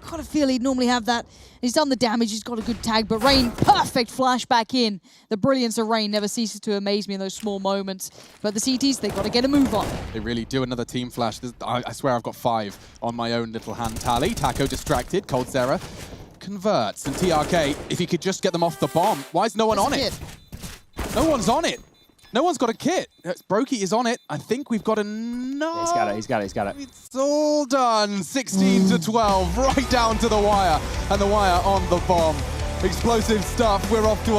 got a feel he'd normally have that. He's done the damage, he's got a good tag, but Rain, perfect flash back in. The brilliance of Rain never ceases to amaze me in those small moments. But the CTs, they've got to get a move on. They really do. Another team flash. I swear I've got 5 on my own little hand tally. Taco distracted, coldzera converts, and TRK, if he could just get them off the bomb. Why is no one on it? No one's on it. No one's got a kit. Brokey is on it. I think we've got enough. Yeah, he's got it. It's all done. 16 to 12, right down to the wire. And the wire on the bomb. Explosive stuff. We're off to